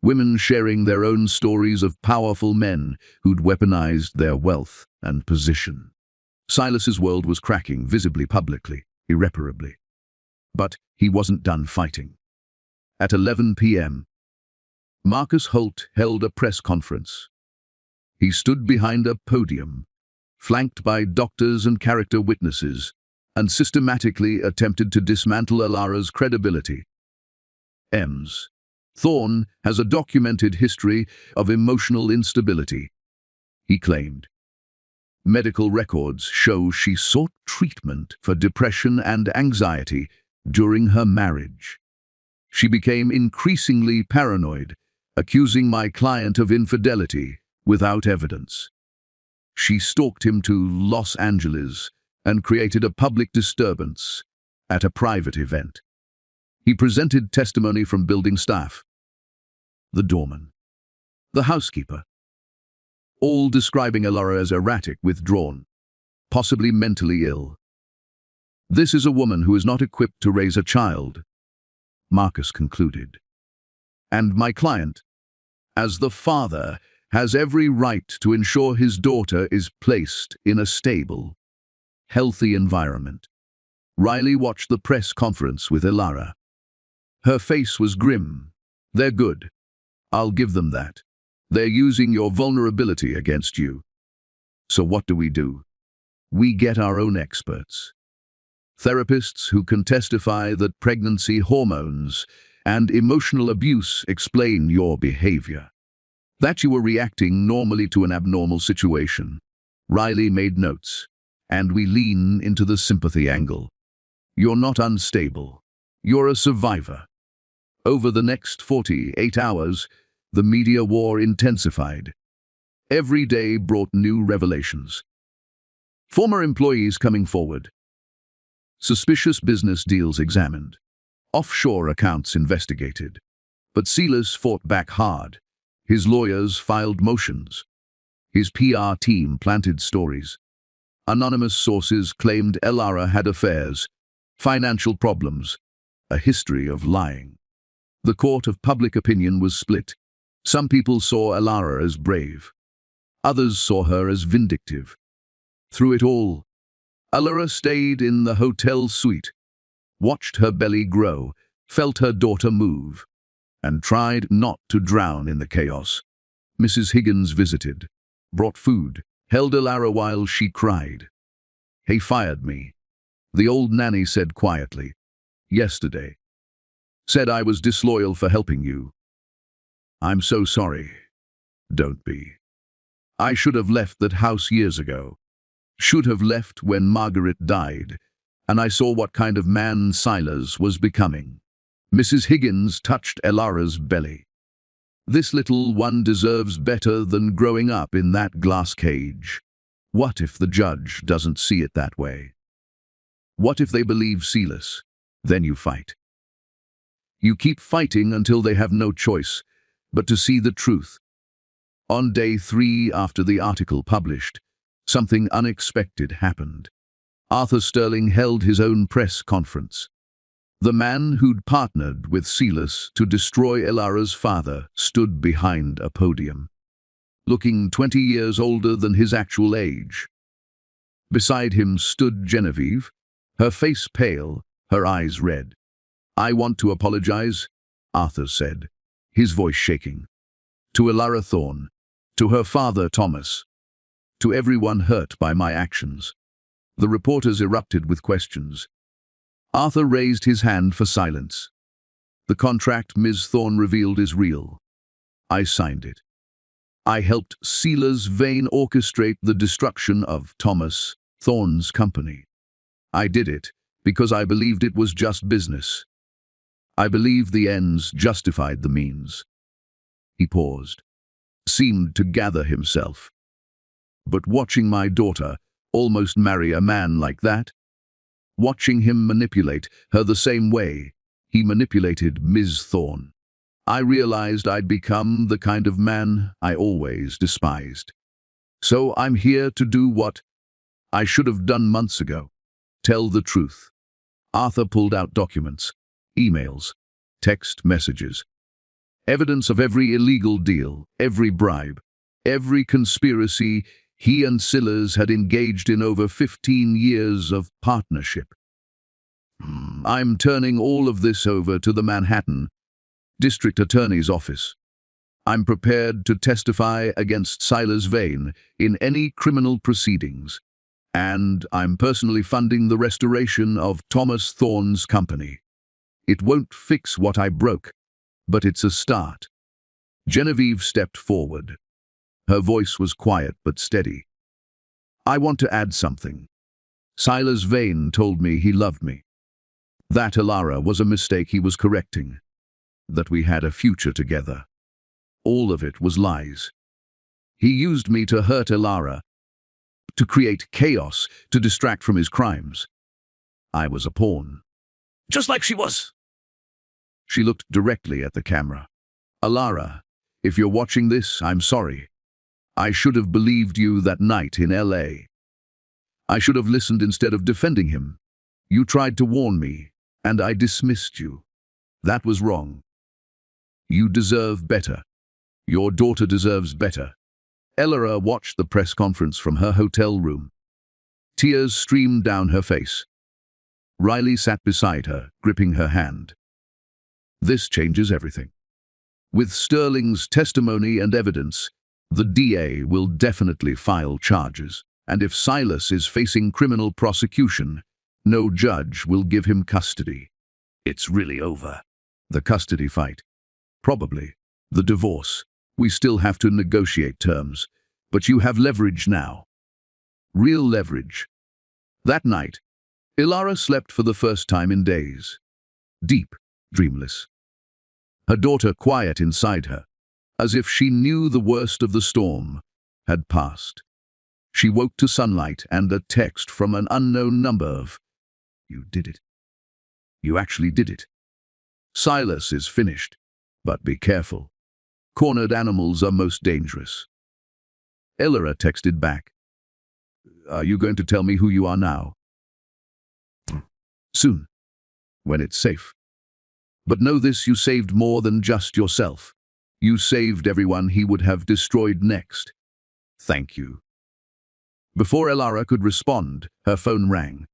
Women sharing their own stories of powerful men who'd weaponized their wealth and position. Silas's world was cracking, visibly, publicly, irreparably. But he wasn't done fighting. At 11 p.m., Marcus Holt held a press conference. He stood behind a podium, flanked by doctors and character witnesses, and systematically attempted to dismantle Elara's credibility. Thorne has a documented history of emotional instability, he claimed. Medical records show she sought treatment for depression and anxiety during her marriage. She became increasingly paranoid, accusing my client of infidelity without evidence. She stalked him to Los Angeles and created a public disturbance at a private event. He presented testimony from building staff, the doorman, the housekeeper, all describing Elara as erratic, withdrawn, possibly mentally ill. This is a woman who is not equipped to raise a child, Marcus concluded. And my client, as the father, has every right to ensure his daughter is placed in a stable, healthy environment. Riley watched the press conference with Elara. Her face was grim. They're good. I'll give them that. They're using your vulnerability against you. So what do? We get our own experts. Therapists who can testify that pregnancy hormones and emotional abuse explain your behavior. That you were reacting normally to an abnormal situation. Riley made notes, and we lean into the sympathy angle. You're not unstable. You're a survivor. Over the next 48 hours, the media war intensified. Every day brought new revelations. Former employees coming forward. Suspicious business deals examined. Offshore accounts investigated. But Silas fought back hard. His lawyers filed motions. His PR team planted stories. Anonymous sources claimed Elara had affairs, financial problems, a history of lying. The court of public opinion was split. Some people saw Elara as brave. Others saw her as vindictive. Through it all, Elara stayed in the hotel suite, watched her belly grow, felt her daughter move, and tried not to drown in the chaos. Mrs. Higgins visited, brought food, held Elara while she cried. He fired me, the old nanny said quietly. Yesterday. Said I was disloyal for helping you. I'm so sorry. Don't be. I should have left that house years ago. Should have left when Margaret died, and I saw what kind of man Silas was becoming. Mrs. Higgins touched Elara's belly. This little one deserves better than growing up in that glass cage. What if the judge doesn't see it that way? What if they believe Silas? Then you fight. You keep fighting until they have no choice but to see the truth. On day 3 after the article published, something unexpected happened. Arthur Sterling held his own press conference. The man who'd partnered with Silas to destroy Elara's father stood behind a podium, looking 20 years older than his actual age. Beside him stood Genevieve, her face pale, her eyes red. "I want to apologize," Arthur said, his voice shaking. "To Elara Thorne, to her father Thomas, to everyone hurt by my actions." The reporters erupted with questions. Arthur raised his hand for silence. "The contract Ms. Thorne revealed is real. I signed it. I helped Silas Vane orchestrate the destruction of Thomas Thorne's company. I did it because I believed it was just business. I believe the ends justified the means." He paused, seemed to gather himself. "But watching my daughter almost marry a man like that, watching him manipulate her the same way he manipulated Ms. Thorne, I realized I'd become the kind of man I always despised. So I'm here to do what I should have done months ago. Tell the truth." Arthur pulled out documents, emails, text messages, evidence of every illegal deal, every bribe, every conspiracy he and Silas had engaged in over 15 years of partnership. "I'm turning all of this over to the Manhattan District Attorney's Office. I'm prepared to testify against Silas Vane in any criminal proceedings, and I'm personally funding the restoration of Thomas Thorne's company. It won't fix what I broke, but it's a start." Genevieve stepped forward. Her voice was quiet but steady. "I want to add something. Silas Vane told me he loved me. That Elara was a mistake he was correcting. That we had a future together. All of it was lies. He used me to hurt Elara, to create chaos, to distract from his crimes. I was a pawn." "Just like she was." She looked directly at the camera. "Elara, if you're watching this, I'm sorry. I should have believed you that night in LA. I should have listened instead of defending him. You tried to warn me, and I dismissed you. That was wrong. You deserve better. Your daughter deserves better." Elara watched the press conference from her hotel room. Tears streamed down her face. Riley sat beside her, gripping her hand. "This changes everything. With Sterling's testimony and evidence, the DA will definitely file charges, and if Silas is facing criminal prosecution, no judge will give him custody. It's really over." "The custody fight? Probably. The divorce. We still have to negotiate terms, but you have leverage now. Real leverage." That night, Elara slept for the first time in days. Deep, dreamless. Her daughter quiet inside her, as if she knew the worst of the storm had passed. She woke to sunlight and a text from an unknown number of, "You did it. You actually did it. Silas is finished, but be careful. Cornered animals are most dangerous." Elara texted back, "Are you going to tell me who you are now?" "Soon, when it's safe. But know this, you saved more than just yourself. You saved everyone he would have destroyed next. Thank you." Before Elara could respond, her phone rang.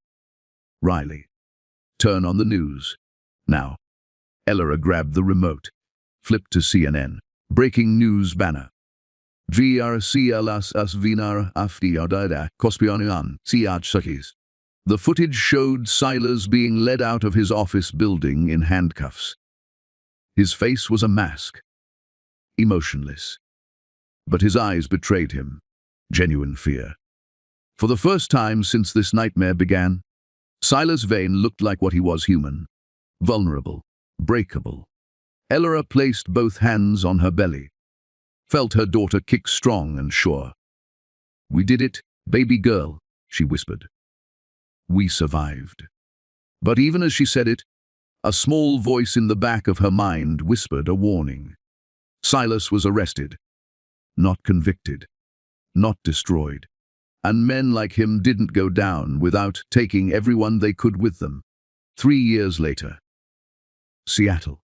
"Riley, turn on the news. Now." Elara grabbed the remote, flipped to CNN. Breaking news banner. "VRCLS vinar afdiodida kospionian siad sakis." The footage showed Silas being led out of his office building in handcuffs. His face was a mask, emotionless, but his eyes betrayed him, genuine fear. For the first time since this nightmare began, Silas Vane looked like what he was: human, vulnerable, breakable. Elora placed both hands on her belly, felt her daughter kick strong and sure. "We did it, baby girl," she whispered. "We survived." But even as she said it, a small voice in the back of her mind whispered a warning. Silas was arrested, not convicted, not destroyed. And men like him didn't go down without taking everyone they could with them. 3 years later, Seattle.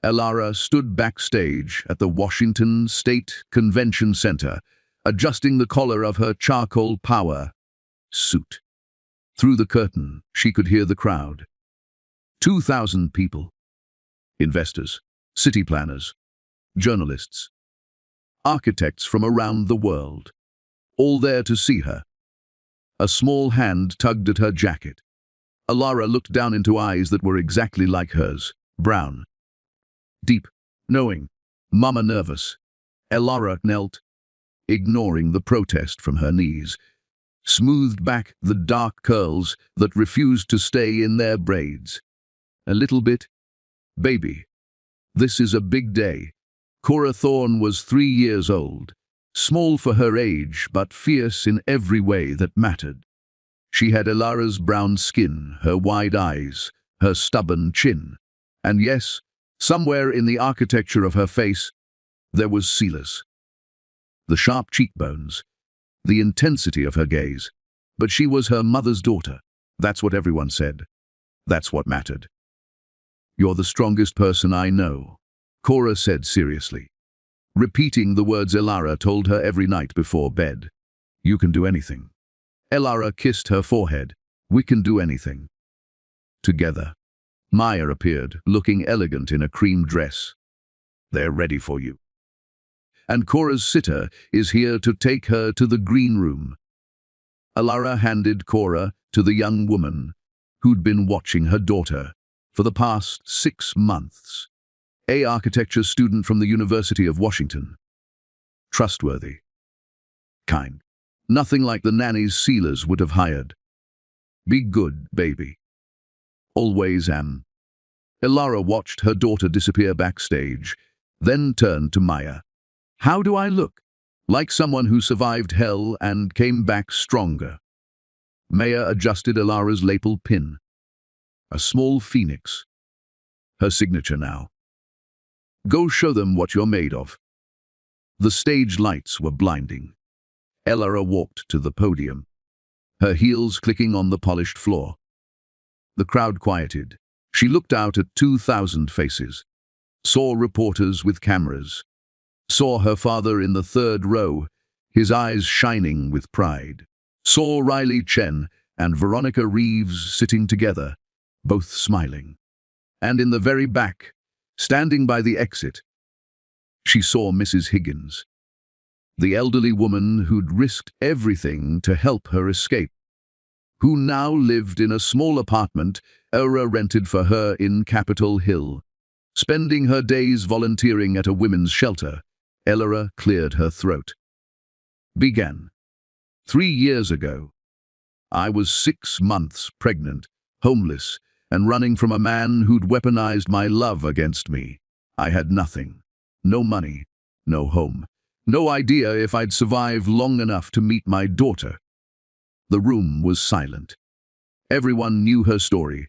Elora stood backstage at the Washington State Convention Center, adjusting the collar of her charcoal power suit. Through the curtain, she could hear the crowd. 2,000 people. Investors, city planners, journalists, architects from around the world, all there to see her. A small hand tugged at her jacket. Elora looked down into eyes that were exactly like hers, brown, deep, knowing, mama nervous. Elora knelt, ignoring the protest from her knees, smoothed back the dark curls that refused to stay in their braids. "A little bit, baby. This is a big day." Cora Thorne was 3 years old, small for her age but fierce in every way that mattered. She had Elora's brown skin, her wide eyes, her stubborn chin. And yes, somewhere in the architecture of her face, there was Silas. The sharp cheekbones, the intensity of her gaze. But she was her mother's daughter. That's what everyone said. That's what mattered. "You're the strongest person I know," Cora said seriously, repeating the words Elora told her every night before bed. "You can do anything." Elora kissed her forehead. "We can do anything." Together. Maya appeared, looking elegant in a cream dress. "They're ready for you. And Cora's sitter is here to take her to the green room." Elora handed Cora to the young woman who'd been watching her daughter for the past 6 months. A architecture student from the University of Washington. Trustworthy. Kind. Nothing like the nannies Silas would have hired. "Be good, baby." "Always am." Elora watched her daughter disappear backstage, then turned to Maya. "How do I look?" "Like someone who survived hell and came back stronger." Maya adjusted Elora's lapel pin. A small phoenix. Her signature now. "Go show them what you're made of." The stage lights were blinding. Elora walked to the podium, her heels clicking on the polished floor. The crowd quieted. She looked out at 2,000 faces, saw reporters with cameras, saw her father in the 3rd row, his eyes shining with pride, saw Riley Chen and Veronica Reeves sitting together, both smiling. And in the very back, standing by the exit, she saw Mrs. Higgins, the elderly woman who'd risked everything to help her escape, who now lived in a small apartment Elora rented for her in Capitol Hill. Spending her days volunteering at a women's shelter, Elora cleared her throat. "Began 3 years ago. I was 6 months pregnant, homeless, and running from a man who'd weaponized my love against me. I had nothing. No money, no home, no idea if I'd survive long enough to meet my daughter." The room was silent. Everyone knew her story.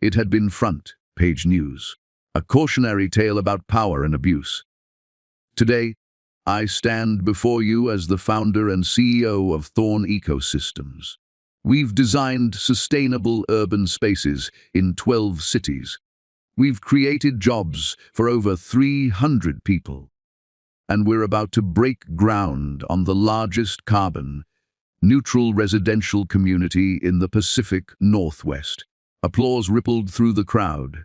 It had been front-page news, a cautionary tale about power and abuse. Today, I stand before you as the founder and CEO of Thorne Ecosystems. We've designed sustainable urban spaces in 12 cities. We've created jobs for over 300 people. And we're about to break ground on the largest carbon-neutral residential community in the Pacific Northwest. Applause rippled through the crowd.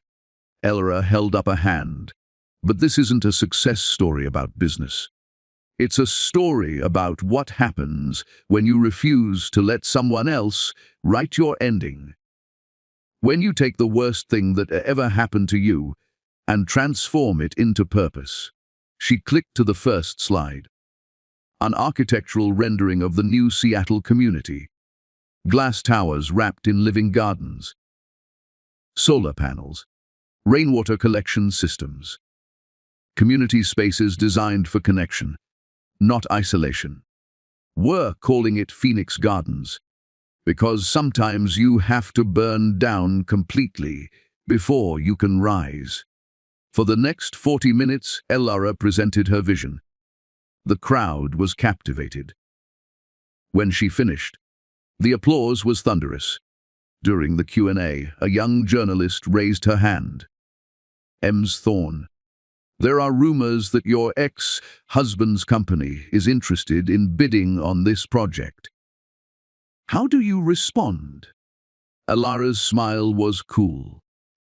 Elora held up a hand. "But this isn't a success story about business. It's a story about what happens when you refuse to let someone else write your ending. When you take the worst thing that ever happened to you and transform it into purpose. She clicked to the first slide. An architectural rendering of the new Seattle community. Glass towers wrapped in living gardens. Solar panels. Rainwater collection systems. Community spaces designed for connection, not isolation. We're calling it Phoenix Gardens, because sometimes you have to burn down completely before you can rise. For the next 40 minutes, Elara presented her vision. The crowd was captivated. When she finished, the applause was thunderous. During the Q&A, a young journalist raised her hand. Ms. Thorne, there are rumors that your ex-husband's company is interested in bidding on this project. How do you respond? Elara's smile was cool.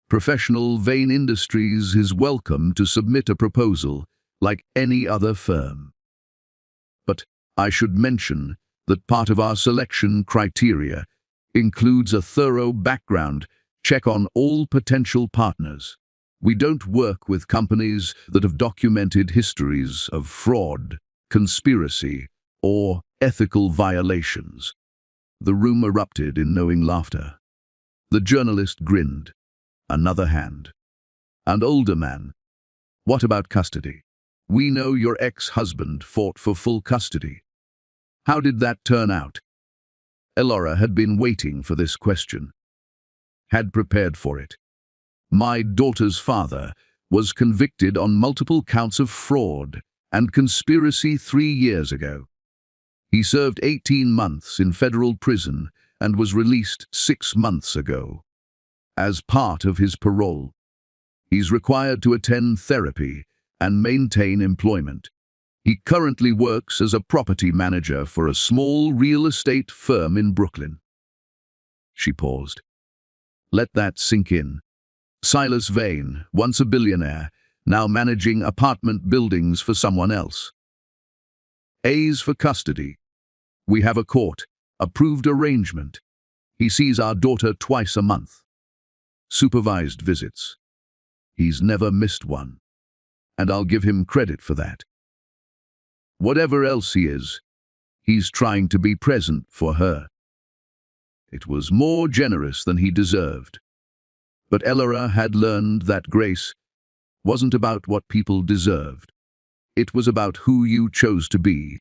Professional Vane Industries is welcome to submit a proposal like any other firm. But I should mention that part of our selection criteria includes a thorough background check on all potential partners. We don't work with companies that have documented histories of fraud, conspiracy, or ethical violations. The room erupted in knowing laughter. The journalist grinned. Another hand. An older man. What about custody? We know your ex-husband fought for full custody. How did that turn out? Elara had been waiting for this question. Had prepared for it. My daughter's father was convicted on multiple counts of fraud and conspiracy 3 years ago. He served 18 months in federal prison and was released 6 months ago. As part of his parole, he's required to attend therapy and maintain employment. He currently works as a property manager for a small real estate firm in Brooklyn. She paused. Let that sink in. Silas Vane, once a billionaire, now managing apartment buildings for someone else. A's for custody. We have a court-approved arrangement. He sees our daughter twice a month. Supervised visits. He's never missed one. And I'll give him credit for that. Whatever else he is, he's trying to be present for her. It was more generous than he deserved. But Elara had learned that grace wasn't about what people deserved. It was about who you chose to be.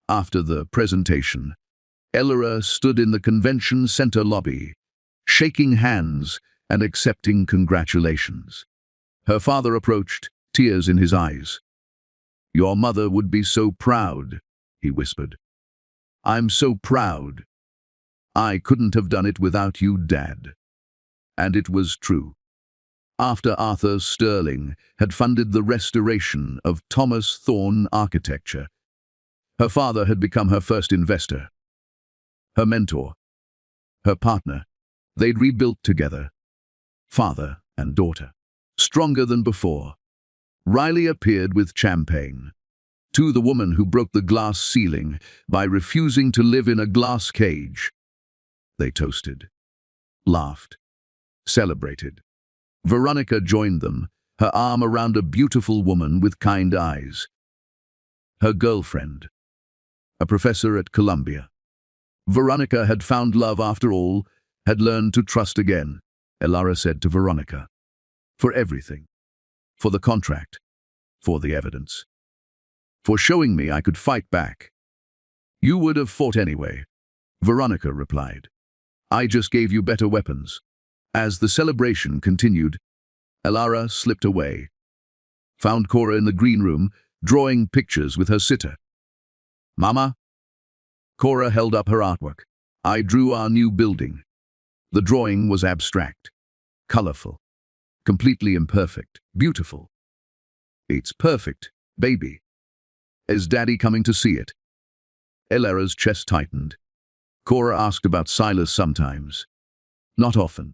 After the presentation, Elara stood in the convention center lobby, shaking hands and accepting congratulations. Her father approached, tears in his eyes. Your mother would be so proud, he whispered. I'm so proud. I couldn't have done it without you, Dad. And it was true. After Arthur Sterling had funded the restoration of Thomas Thorne architecture, her father had become her first investor, her mentor, her partner. They'd rebuilt together, father and daughter. Stronger than before, Riley appeared with champagne. To the woman who broke the glass ceiling by refusing to live in a glass cage. They toasted, laughed, celebrated. Veronica joined them, her arm around a beautiful woman with kind eyes. Her girlfriend, a professor at Columbia. Veronica had found love after all, had learned to trust again, Elara said to Veronica. For everything. For the contract. For the evidence. For showing me I could fight back. You would have fought anyway, Veronica replied. I just gave you better weapons. As the celebration continued, Elara slipped away. Found Cora in the green room, drawing pictures with her sitter. Mama? Cora held up her artwork. I drew our new building. The drawing was abstract, colorful, completely imperfect, beautiful. It's perfect, baby. Is Daddy coming to see it? Elara's chest tightened. Cora asked about Silas sometimes. Not often,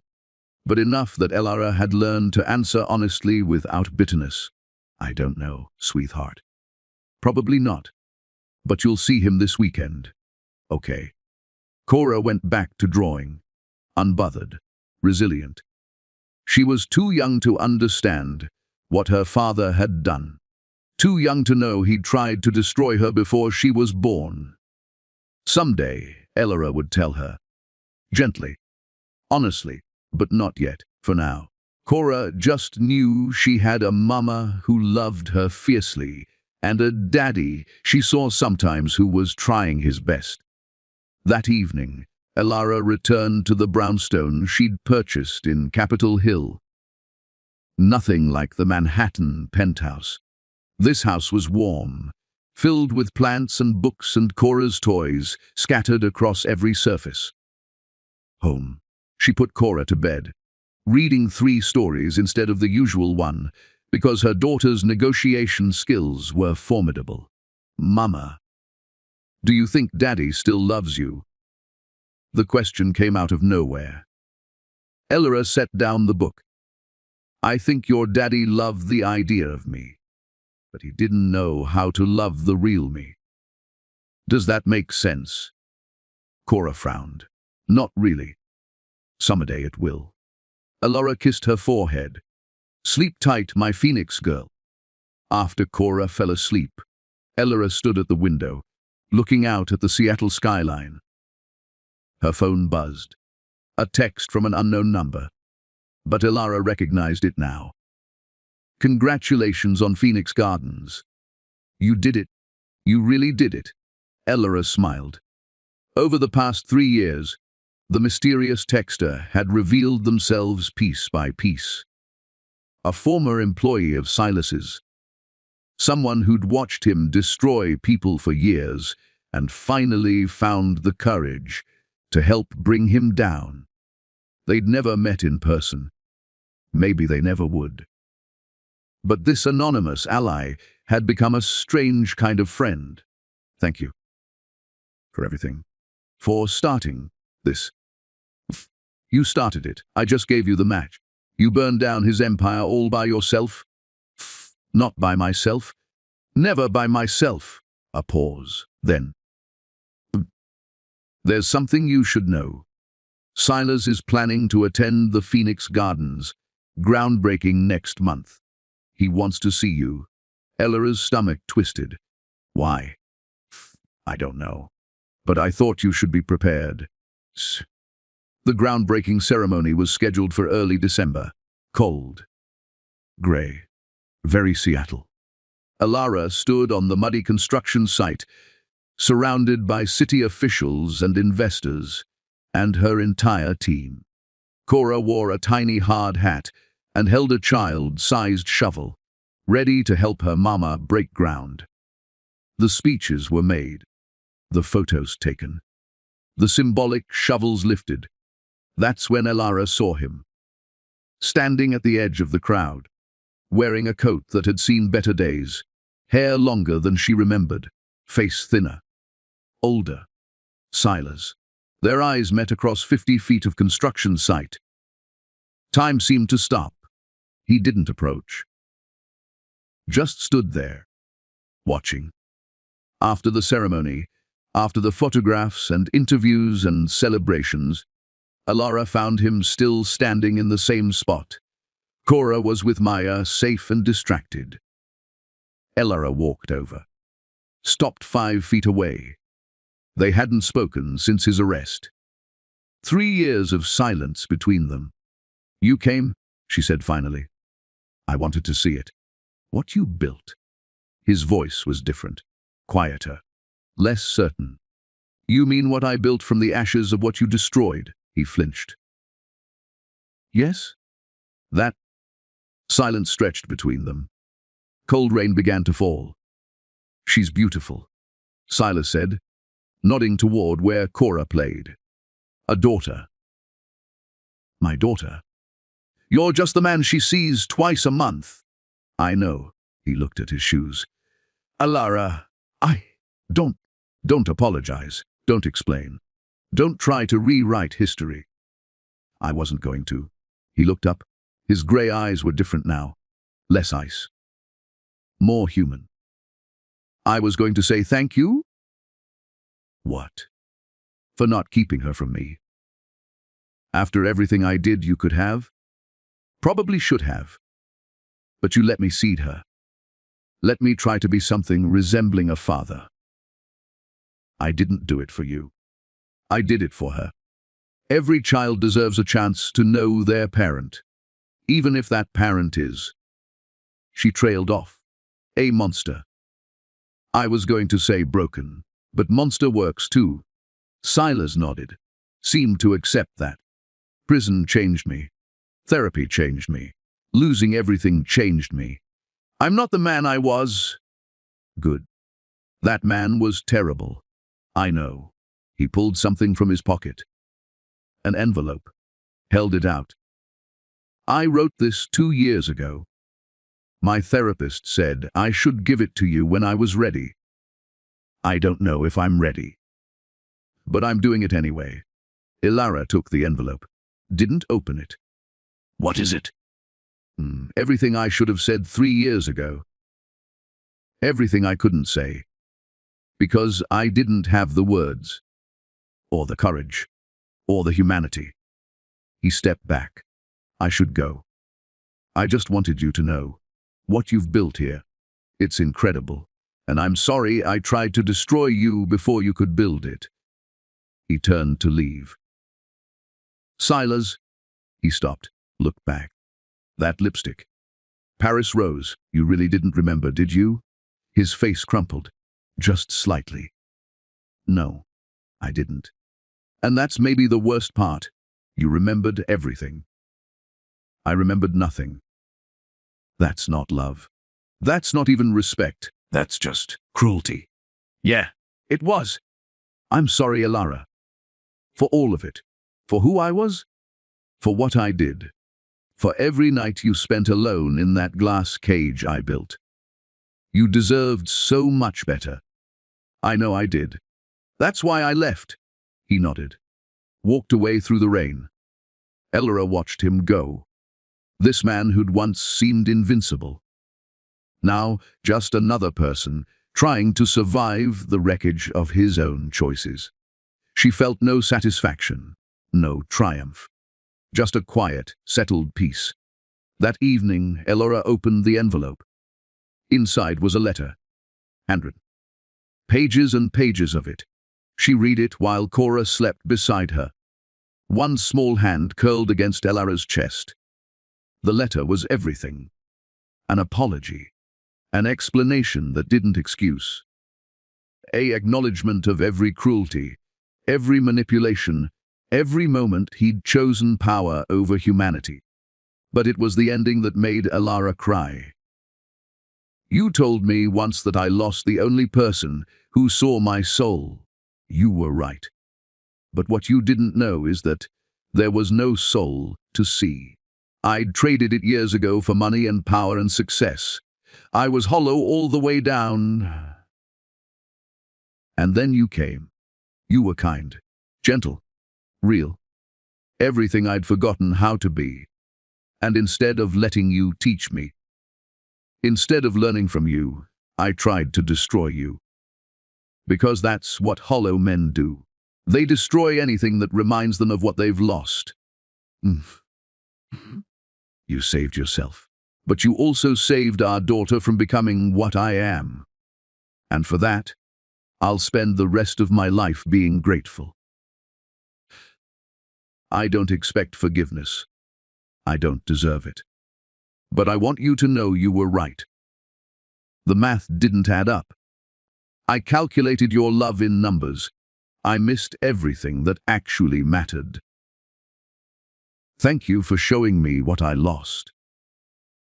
but enough that Elara had learned to answer honestly without bitterness. I don't know, sweetheart. Probably not. But you'll see him this weekend. Okay. Cora went back to drawing, unbothered, resilient. She was too young to understand what her father had done. Too young to know he'd tried to destroy her before she was born. Someday, Elora would tell her. Gently. Honestly, but not yet, for now. Cora just knew she had a mama who loved her fiercely, and a daddy she saw sometimes who was trying his best. That evening, Elora returned to the brownstone she'd purchased in Capitol Hill. Nothing like the Manhattan penthouse. This house was warm, filled with plants and books and Cora's toys scattered across every surface. Home. She put Cora to bed, reading 3 stories instead of the usual one, because her daughter's negotiation skills were formidable. Mama, do you think Daddy still loves you? The question came out of nowhere. Elora set down the book. I think your daddy loved the idea of me, but he didn't know how to love the real me. Does that make sense? Cora frowned. Not really. Someday it will. Elora kissed her forehead. Sleep tight, my Phoenix girl. After Cora fell asleep, Elora stood at the window, looking out at the Seattle skyline. Her phone buzzed. A text from an unknown number. But Elora recognized it now. Congratulations on Phoenix Gardens. You did it. You really did it. Elora smiled. Over the past 3 years, the mysterious texter had revealed themselves piece by piece. A former employee of Silas's. Someone who'd watched him destroy people for years and finally found the courage to help bring him down. They'd never met in person. Maybe they never would. But this anonymous ally had become a strange kind of friend. Thank you. For everything. For starting this. You started it. I just gave you the match. You burned down his empire all by yourself? Not by myself. Never by myself. A pause. Then. There's something you should know. Silas is planning to attend the Phoenix Gardens, groundbreaking next month. He wants to see you. Elora's stomach twisted. Why? I don't know. But I thought you should be prepared. The groundbreaking ceremony was scheduled for early December. Cold. Gray. Very Seattle. Elora stood on the muddy construction site, surrounded by city officials and investors, and her entire team. Cora wore a tiny hard hat and held a child-sized shovel, ready to help her mama break ground. The speeches were made, the photos taken, the symbolic shovels lifted. That's when Elora saw him, standing at the edge of the crowd, wearing a coat that had seen better days, hair longer than she remembered, face thinner, older. Silas. Their eyes met across 50 feet of construction site. Time seemed to stop. He didn't approach. Just stood there, watching. After the ceremony, after the photographs and interviews and celebrations, Elora found him still standing in the same spot. Cora was with Maya, safe and distracted. Elora walked over, stopped 5 feet away. They hadn't spoken since his arrest. 3 years of silence between them. You came, she said finally. I wanted to see it. What you built. His voice was different, quieter, less certain. You mean what I built from the ashes of what you destroyed? He flinched. Yes? That. Silence stretched between them. Cold rain began to fall. She's beautiful, Silas said, nodding toward where Cora played. A daughter. My daughter? You're just the man she sees twice a month. I know. He looked at his shoes. Elora, don't apologize. Don't explain. Don't try to rewrite history. I wasn't going to. He looked up. His gray eyes were different now. Less ice. More human. I was going to say thank you? What? For not keeping her from me. After everything I did, you could have? Probably should have. But you let me seed her. Let me try to be something resembling a father. I didn't do it for you. I did it for her. Every child deserves a chance to know their parent, even if that parent is. She trailed off. A monster. I was going to say broken, but monster works too. Silas nodded, seemed to accept that. Prison changed me. Therapy changed me. Losing everything changed me. I'm not the man I was. Good. That man was terrible. I know. He pulled something from his pocket. An envelope. Held it out. I wrote this 2 years ago. My therapist said I should give it to you when I was ready. I don't know if I'm ready. But I'm doing it anyway. Ilara took the envelope. Didn't open it. What is it? Everything I should have said 3 years ago. Everything I couldn't say. Because I didn't have the words. Or the courage. Or the humanity. He stepped back. I should go. I just wanted you to know. What you've built here. It's incredible. And I'm sorry I tried to destroy you before you could build it. He turned to leave. Silas. He stopped, looked back. That lipstick. Paris Rose, you really didn't remember, did you? His face crumpled, just slightly. No, I didn't. And that's maybe the worst part. You remembered everything. I remembered nothing. That's not love. That's not even respect. That's just cruelty. Yeah, it was. I'm sorry, Ilara. For all of it. For who I was. For what I did. For every night you spent alone in that glass cage I built. You deserved so much better. I know I did. That's why I left. He nodded. Walked away through the rain. Ilara watched him go. This man who'd once seemed invincible. Now, just another person, trying to survive the wreckage of his own choices. She felt no satisfaction, no triumph. Just a quiet, settled peace. That evening, Ilara opened the envelope. Inside was a letter. Handwritten. Pages and pages of it. She read it while Cora slept beside her. One small hand curled against Ilara's chest. The letter was everything. An apology. An explanation that didn't excuse. An acknowledgement of every cruelty, every manipulation, every moment he'd chosen power over humanity. But it was the ending that made Ilara cry. You told me once that I lost the only person who saw my soul. You were right. But what you didn't know is that there was no soul to see. I'd traded it years ago for money and power and success. I was hollow all the way down. And then you came. You were kind, gentle, real. Everything I'd forgotten how to be. And instead of letting you teach me, instead of learning from you, I tried to destroy you. Because that's what hollow men do. They destroy anything that reminds them of what they've lost. You saved yourself, but you also saved our daughter from becoming what I am. And for that, I'll spend the rest of my life being grateful. I don't expect forgiveness. I don't deserve it. But I want you to know you were right. The math didn't add up. I calculated your love in numbers. I missed everything that actually mattered. Thank you for showing me what I lost.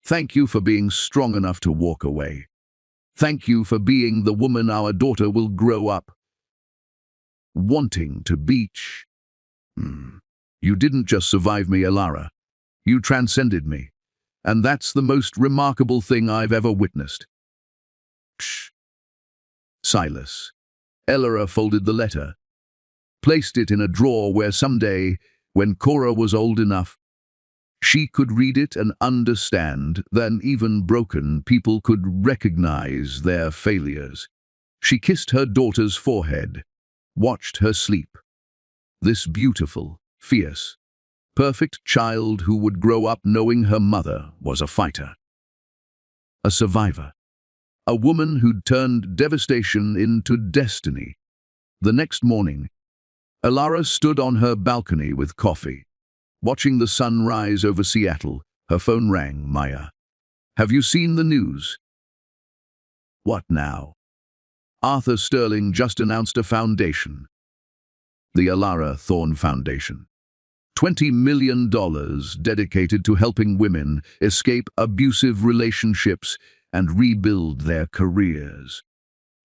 Thank you for being strong enough to walk away. Thank you for being the woman our daughter will grow up wanting to beach. You didn't just survive me, Ilara. You transcended me. And that's the most remarkable thing I've ever witnessed. Shh. Silas. Ilara folded the letter, placed it in a drawer where someday, when Cora was old enough, she could read it and understand that even broken people could recognize their failures. She kissed her daughter's forehead, watched her sleep. This beautiful, fierce, perfect child who would grow up knowing her mother was a fighter. A survivor. A woman who'd turned devastation into destiny. The next morning, Alara stood on her balcony with coffee. Watching the sun rise over Seattle, her phone rang. Maya. Have you seen the news? What now? Arthur Sterling just announced a foundation. The Alara Thorne Foundation. $20 million dedicated to helping women escape abusive relationships and rebuild their careers.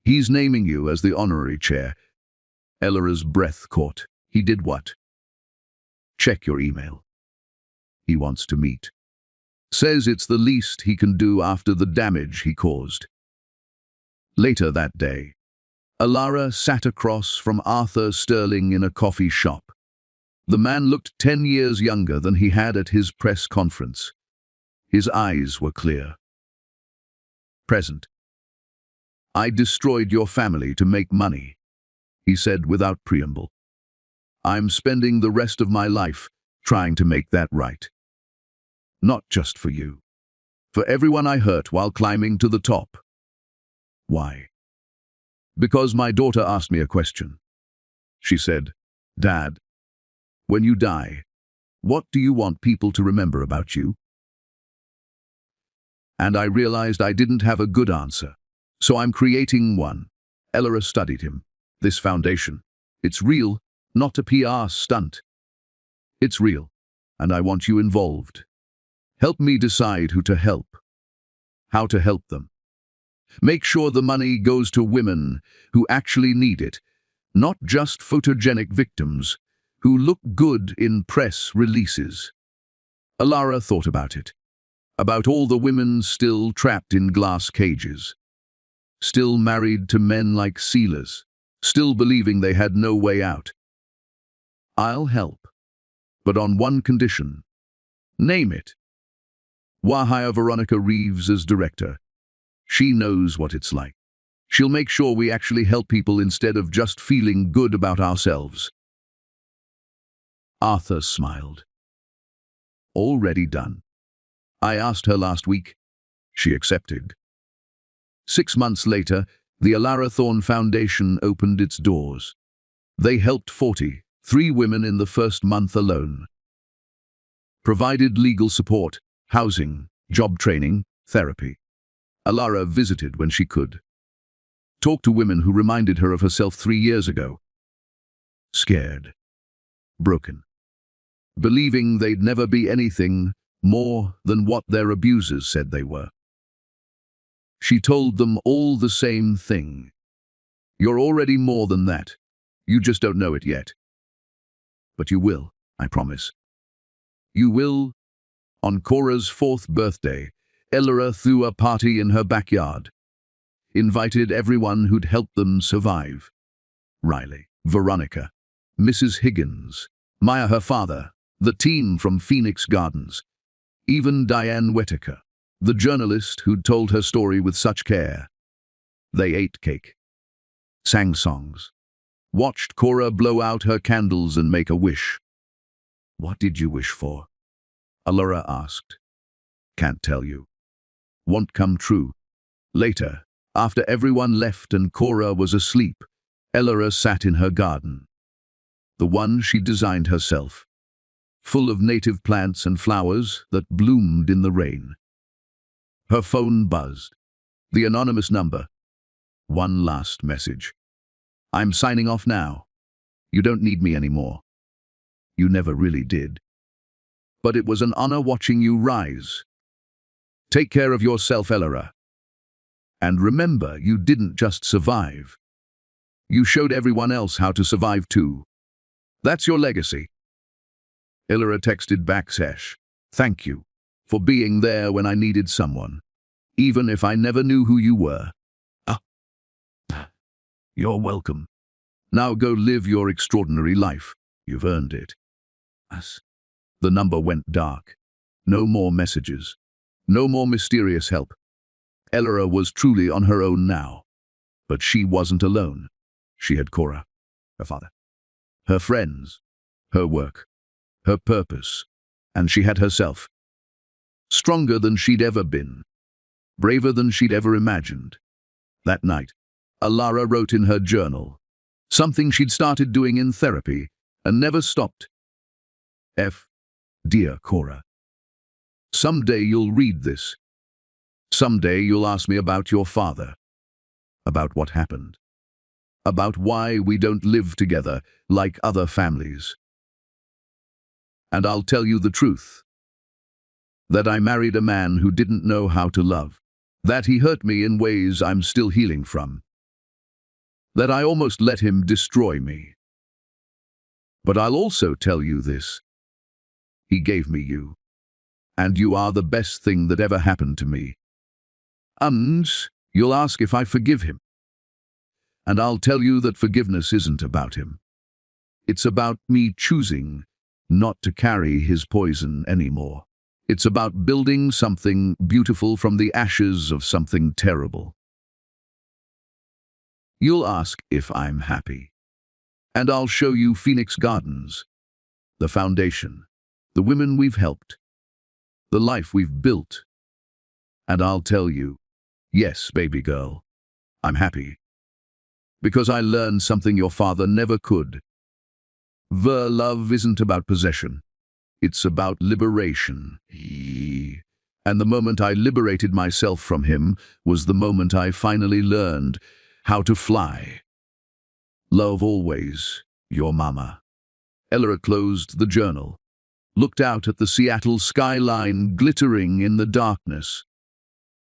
He's naming you as the honorary chair. Elara's breath caught. He did what? Check your email. He wants to meet. Says it's the least he can do after the damage he caused. Later that day, Alara sat across from Arthur Sterling in a coffee shop. The man looked 10 years younger than he had at his press conference. His eyes were clear. Present. I destroyed your family to make money, he said without preamble. I'm spending the rest of my life trying to make that right. Not just for you. For everyone I hurt while climbing to the top. Why? Because my daughter asked me a question. She said, Dad, when you die, what do you want people to remember about you? And I realized I didn't have a good answer. So I'm creating one. Alara studied him. This foundation. It's real, not a PR stunt. It's real, and I want you involved. Help me decide who to help. How to help them. Make sure the money goes to women who actually need it, not just photogenic victims who look good in press releases. Alara thought about it. About all the women still trapped in glass cages. Still married to men like sealers. Still believing they had no way out. I'll help. But on one condition. Name it. We'll hire Veronica Reeves as director. She knows what it's like. She'll make sure we actually help people instead of just feeling good about ourselves. Arthur smiled. Already done. I asked her last week. She accepted. 6 months later, the Alara Thorne Foundation opened its doors. They helped 43 women in the first month alone. Provided legal support, housing, job training, therapy. Alara visited when she could. Talked to women who reminded her of herself 3 years ago. Scared. Broken. Believing they'd never be anything more than what their abusers said they were. She told them all the same thing. You're already more than that. You just don't know it yet. But you will, I promise. You will. On Cora's 4th birthday, Alara threw a party in her backyard. Invited everyone who'd helped them survive. Riley, Veronica, Mrs. Higgins, Maya her father, the team from Phoenix Gardens, even Diane Whittaker, the journalist who'd told her story with such care. They ate cake, sang songs, watched Cora blow out her candles and make a wish. What did you wish for? Alara asked. Can't tell you. Won't come true. Later, after everyone left and Cora was asleep, Alara sat in her garden. The one she designed herself. Full of native plants and flowers that bloomed in the rain. Her phone buzzed. The anonymous number. One last message. I'm signing off now. You don't need me anymore. You never really did. But it was an honor watching you rise. Take care of yourself, Alara. And remember, you didn't just survive. You showed everyone else how to survive too. That's your legacy. Alara texted back, thank you for being there when I needed someone, even if I never knew who you were. You're welcome. Now go live your extraordinary life. You've earned it. The number went dark. No more messages. No more mysterious help. Alara was truly on her own now. But she wasn't alone. She had Cora, her father, her friends, her work, her purpose, and she had herself. Stronger than she'd ever been, braver than she'd ever imagined. That night, Alara wrote in her journal, something she'd started doing in therapy and never stopped. Dear Cora, someday you'll read this. Someday you'll ask me about your father, about what happened, about why we don't live together like other families. And I'll tell you the truth, that I married a man who didn't know how to love, that he hurt me in ways I'm still healing from, that I almost let him destroy me. But I'll also tell you this, he gave me you, and you are the best thing that ever happened to me. And you'll ask if I forgive him. And I'll tell you that forgiveness isn't about him. It's about me choosing not to carry his poison anymore. It's about building something beautiful from the ashes of something terrible. You'll ask if I'm happy. And I'll show you Phoenix Gardens, the foundation, the women we've helped, the life we've built. And I'll tell you, yes, baby girl, I'm happy. Because I learned something your father never could. Love isn't about possession. It's about liberation. And the moment I liberated myself from him was the moment I finally learned how to fly. Love always, your mama. Ella closed the journal, looked out at the Seattle skyline glittering in the darkness.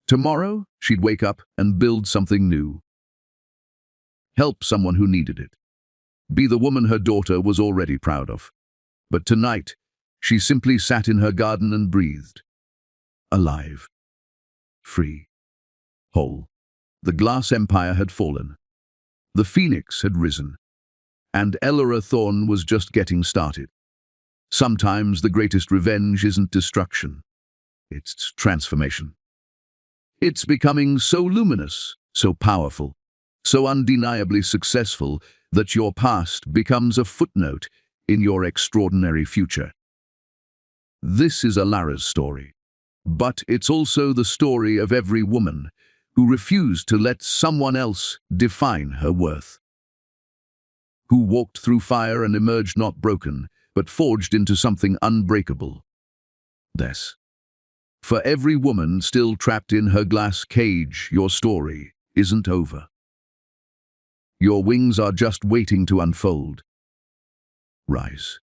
Tomorrow, she'd wake up and build something new. Help someone who needed it. Be the woman her daughter was already proud of. But tonight, she simply sat in her garden and breathed. Alive. Free. Whole. The glass empire had fallen. The phoenix had risen. And Ella Thorne was just getting started. Sometimes the greatest revenge isn't destruction. It's transformation. It's becoming so luminous, so powerful, so undeniably successful that your past becomes a footnote in your extraordinary future. This is Alara's story, but it's also the story of every woman who refused to let someone else define her worth, who walked through fire and emerged not broken, but forged into something unbreakable. This. For every woman still trapped in her glass cage, your story isn't over. Your wings are just waiting to unfold. Rise.